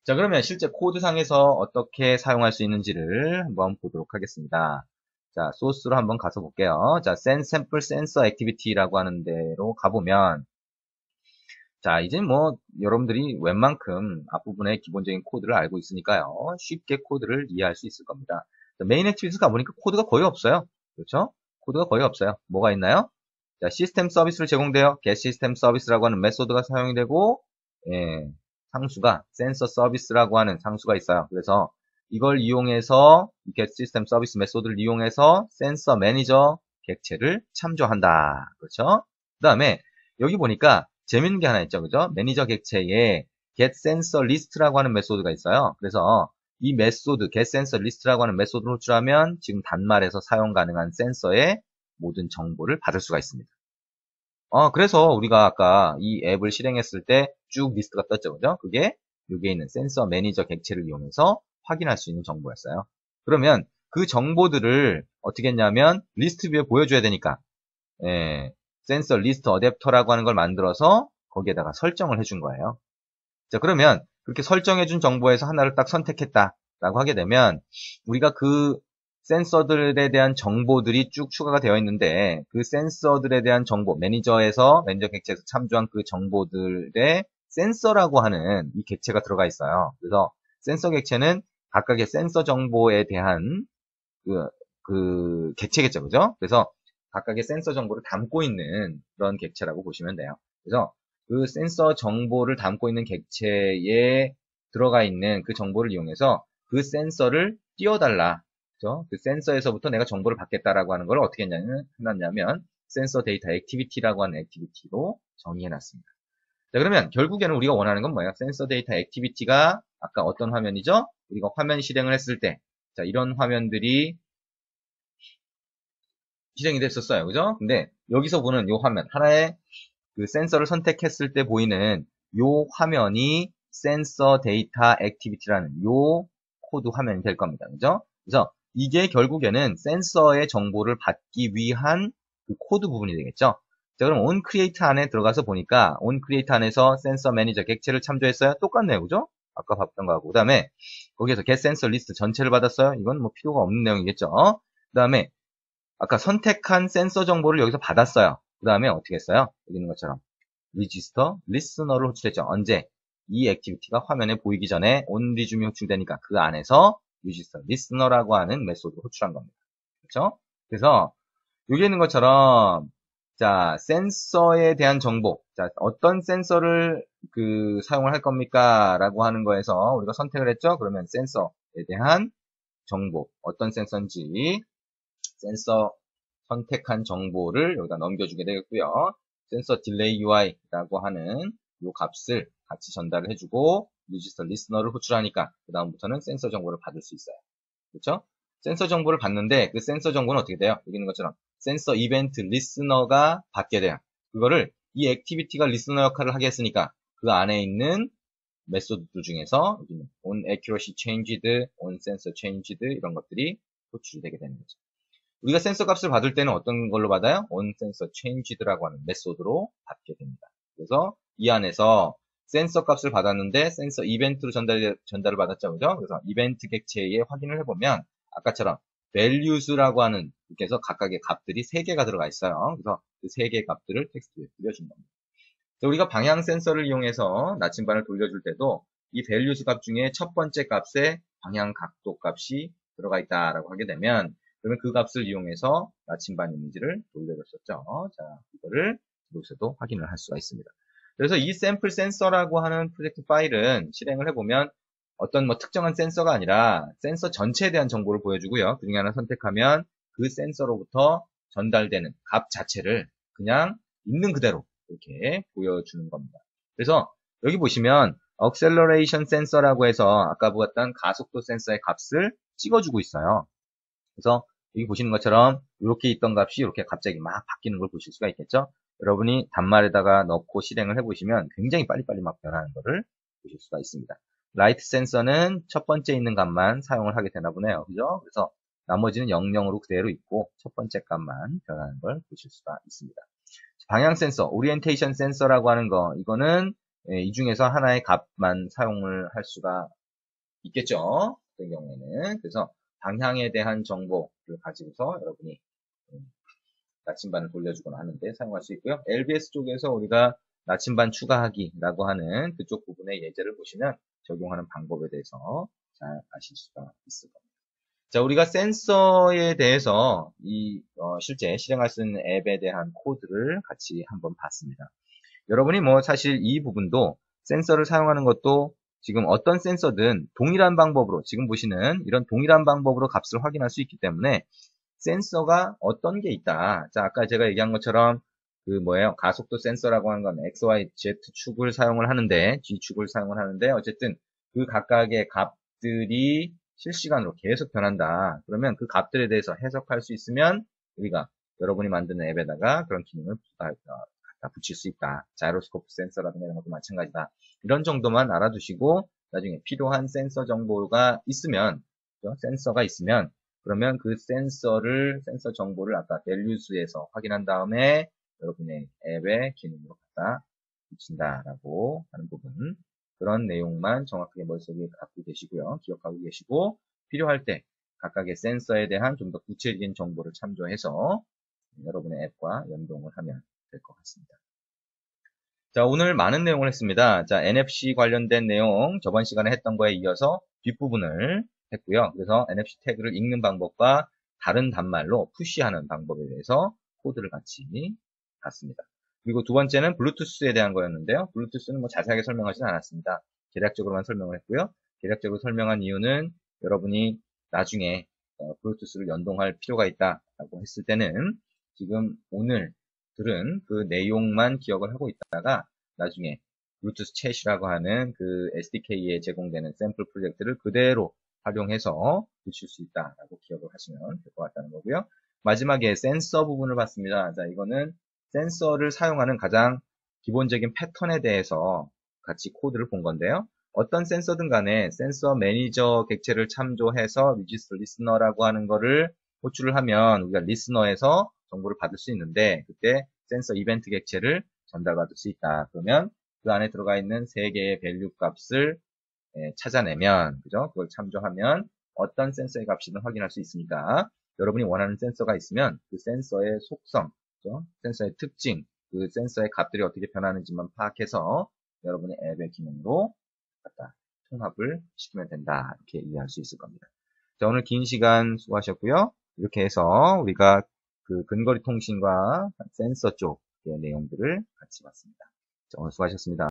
자, 그러면 실제 코드상에서 어떻게 사용할 수 있는지를 한번 보도록 하겠습니다. 자, 소스로 한번 가서 볼게요. 자, 샘플 센서 액티비티라고 하는 데로 가보면 자, 이제 뭐 여러분들이 웬만큼 앞부분의 기본적인 코드를 알고 있으니까요. 쉽게 코드를 이해할 수 있을 겁니다. 메인 액티비티 가보니까 코드가 거의 없어요. 그렇죠? 코드가 거의 없어요. 뭐가 있나요? 자, 시스템 서비스를 제공돼요. get 시스템 서비스라고 하는 메소드가 사용이 되고 예, 상수가 센서 서비스라고 하는 상수가 있어요. 그래서 이걸 이용해서 get 시스템 서비스 메소드를 이용해서 센서 매니저 객체를 참조한다. 그렇죠? 그 다음에 여기 보니까 재밌는 게 하나 있죠. 그죠? 매니저 객체에 get sensor list라고 하는 메소드가 있어요. 그래서 이 메소드 get sensor list라고 하는 메소드를 호출하면 지금 단말에서 사용 가능한 센서의 모든 정보를 받을 수가 있습니다. 그래서 우리가 아까 이 앱을 실행했을 때 쭉 리스트가 떴죠. 그죠? 그게 여기에 있는 센서 매니저 객체를 이용해서 확인할 수 있는 정보였어요. 그러면 그 정보들을 어떻게 했냐면 리스트 뷰에 보여줘야 되니까 예, 센서 리스트 어댑터라고 하는 걸 만들어서 거기에다가 설정을 해준 거예요. 자, 그러면 그렇게 설정해준 정보에서 하나를 딱 선택했다라고 하게 되면 우리가 그 센서들에 대한 정보들이 쭉 추가가 되어 있는데 그 센서들에 대한 정보, 매니저 객체에서 참조한 그 정보들의 센서라고 하는 이 객체가 들어가 있어요. 그래서 센서 객체는 각각의 센서 정보에 대한 그 객체겠죠, 그죠? 그래서 각각의 센서 정보를 담고 있는 그런 객체라고 보시면 돼요. 그래서 그 센서 정보를 담고 있는 객체에 들어가 있는 그 정보를 이용해서 그 센서를 띄워달라. 그죠? 그 센서에서부터 내가 정보를 받겠다라고 하는 걸 어떻게 해놨냐면 센서 데이터 액티비티라고 하는 액티비티로 정의해놨습니다. 자, 그러면 결국에는 우리가 원하는 건 뭐예요? 센서 데이터 액티비티가 아까 어떤 화면이죠? 우리가 화면 실행을 했을 때, 자, 이런 화면들이 실행이 됐었어요. 그죠? 근데 여기서 보는 이 화면, 하나의 그 센서를 선택했을 때 보이는 이 화면이 센서 데이터 액티비티라는 이 코드 화면이 될 겁니다. 그죠? 그래서 이게 결국에는 센서의 정보를 받기 위한 그 코드 부분이 되겠죠? 자, 그럼 onCreate 안에 들어가서 보니까 onCreate 안에서 센서 매니저 객체를 참조했어요. 똑같네요. 그죠? 아까 봤던 거하고. 그 다음에 거기에서 get sensor list 전체를 받았어요. 이건 뭐 필요가 없는 내용이겠죠. 그 다음에 아까 선택한 센서 정보를 여기서 받았어요. 그 다음에 어떻게 했어요? 여기 있는 것처럼 register listener를 호출했죠. 언제? 이 액티비티가 화면에 보이기 전에 on resume이 호출되니까 그 안에서 register listener라고 하는 메소드를 호출한 겁니다. 그렇죠? 그래서 여기 있는 것처럼 자, 센서에 대한 정보. 자, 어떤 센서를 사용을 할 겁니까? 라고 하는 거에서 우리가 선택을 했죠? 그러면 센서에 대한 정보. 어떤 센서인지 센서 선택한 정보를 여기다 넘겨주게 되겠고요. 센서 딜레이 UI라고 하는 이 값을 같이 전달을 해주고 register listener를 호출하니까 그 다음부터는 센서 정보를 받을 수 있어요. 그렇죠? 센서 정보를 받는데 그 센서 정보는 어떻게 돼요? 여기 있는 것처럼 센서 이벤트 리스너가 받게 돼요. 그거를 이 액티비티가 리스너 역할을 하겠으니까 그 안에 있는 메소드들 중에서 on accuracy changed, on sensor changed 이런 것들이 호출이 되게 되는 거죠. 우리가 센서 값을 받을 때는 어떤 걸로 받아요? on sensor changed라고 하는 메소드로 받게 됩니다. 그래서 이 안에서 센서 값을 받았는데 센서 이벤트로 전달을 받았죠. 그죠? 그래서 이벤트 객체에 확인을 해보면 아까처럼 values라고 하는 이렇게 해서 각각의 값들이 3개가 들어가 있어요. 그래서 그 3개의 값들을 텍스트에 뿌려준 겁니다. 우리가 방향 센서를 이용해서 나침반을 돌려줄 때도 이 values 값 중에 첫 번째 값에 방향 각도 값이 들어가 있다라고 하게 되면 그러면 그 값을 이용해서 나침반 이미지를 돌려줬었죠. 자, 이거를 여기서도 확인을 할 수가 있습니다. 그래서 이 샘플 센서라고 하는 프로젝트 파일은 실행을 해보면 어떤 뭐 특정한 센서가 아니라 센서 전체에 대한 정보를 보여주고요. 그 중에 하나 선택하면 그 센서로부터 전달되는 값 자체를 그냥 있는 그대로 이렇게 보여주는 겁니다. 그래서 여기 보시면 acceleration 센서라고 해서 아까 보았던 가속도 센서의 값을 찍어주고 있어요. 그래서 여기 보시는 것처럼 이렇게 있던 값이 이렇게 갑자기 막 바뀌는 걸 보실 수가 있겠죠. 여러분이 단말에다가 넣고 실행을 해보시면 굉장히 빨리빨리 막 변하는 것을 보실 수가 있습니다. 라이트 센서는 첫 번째 있는 값만 사용을 하게 되나 보네요. 그죠? 그래서 나머지는 00으로 그대로 있고 첫 번째 값만 변하는 걸 보실 수가 있습니다. 방향 센서, 오리엔테이션 센서라고 하는 거, 이거는 이 중에서 하나의 값만 사용을 할 수가 있겠죠. 어떤 경우에는. 그래서 방향에 대한 정보를 가지고서 여러분이 나침반을 돌려주거나 하는데 사용할 수 있고요. LBS 쪽에서 우리가 나침반 추가하기라고 하는 그쪽 부분의 예제를 보시면 적용하는 방법에 대해서 잘 아실 수가 있을 겁니다. 자, 우리가 센서에 대해서 실제 실행할 수 있는 앱에 대한 코드를 같이 한번 봤습니다. 여러분이 뭐 사실 이 부분도 센서를 사용하는 것도 지금 어떤 센서든 동일한 방법으로 지금 보시는 이런 동일한 방법으로 값을 확인할 수 있기 때문에 센서가 어떤 게 있다. 자, 아까 제가 얘기한 것처럼 가속도 센서라고 하는 건 X, Y, Z 축을 사용을 하는데 G축을 사용을 하는데 어쨌든 그 각각의 값들이 실시간으로 계속 변한다. 그러면 그 값들에 대해서 해석할 수 있으면 우리가 여러분이 만드는 앱에다가 그런 기능을 갖다 붙일 수 있다. 자이로스코프 센서라든가 이런 것도 마찬가지다. 이런 정도만 알아두시고 나중에 필요한 센서 정보가 있으면 센서가 있으면 그러면 그 센서 정보를 아까 values에서 확인한 다음에 여러분의 앱의 기능으로 갖다 붙인다라고 하는 부분. 그런 내용만 정확하게 머릿속에 갖고 계시고요. 기억하고 계시고 필요할 때 각각의 센서에 대한 좀 더 구체적인 정보를 참조해서 여러분의 앱과 연동을 하면 될 것 같습니다. 자, 오늘 많은 내용을 했습니다. 자, NFC 관련된 내용 저번 시간에 했던 거에 이어서 뒷부분을 했고요. 그래서 NFC 태그를 읽는 방법과 다른 단말로 푸시하는 방법에 대해서 코드를 같이 봤습니다. 그리고 두 번째는 블루투스에 대한 거였는데요. 블루투스는 뭐 자세하게 설명하지는 않았습니다. 대략적으로만 설명을 했고요. 대략적으로 설명한 이유는 여러분이 나중에 블루투스를 연동할 필요가 있다라고 했을 때는 지금 오늘 들은 그 내용만 기억을 하고 있다가 나중에 블루투스 챗이라고 하는 그 SDK에 제공되는 샘플 프로젝트를 그대로 활용해서 붙일 수 있다라고 기억을 하시면 될 것 같다는 거고요. 마지막에 센서 부분을 봤습니다. 자, 이거는 센서를 사용하는 가장 기본적인 패턴에 대해서 같이 코드를 본 건데요. 어떤 센서든 간에 센서 매니저 객체를 참조해서 register listener라고 하는 거를 호출을 하면 우리가 리스너에서 정보를 받을 수 있는데 그때 센서 이벤트 객체를 전달받을 수 있다. 그러면 그 안에 들어가 있는 3개의 밸류 값을 찾아내면, 그죠? 그걸 참조하면 어떤 센서의 값이든 확인할 수 있으니까 여러분이 원하는 센서가 있으면 그 센서의 속성, 그죠? 센서의 특징, 그 센서의 값들이 어떻게 변하는지만 파악해서 여러분의 앱의 기능으로 갖다 통합을 시키면 된다. 이렇게 이해할 수 있을 겁니다. 자, 오늘 긴 시간 수고하셨고요. 이렇게 해서 우리가 그 근거리 통신과 센서 쪽의 내용들을 같이 봤습니다. 자, 오늘 수고하셨습니다.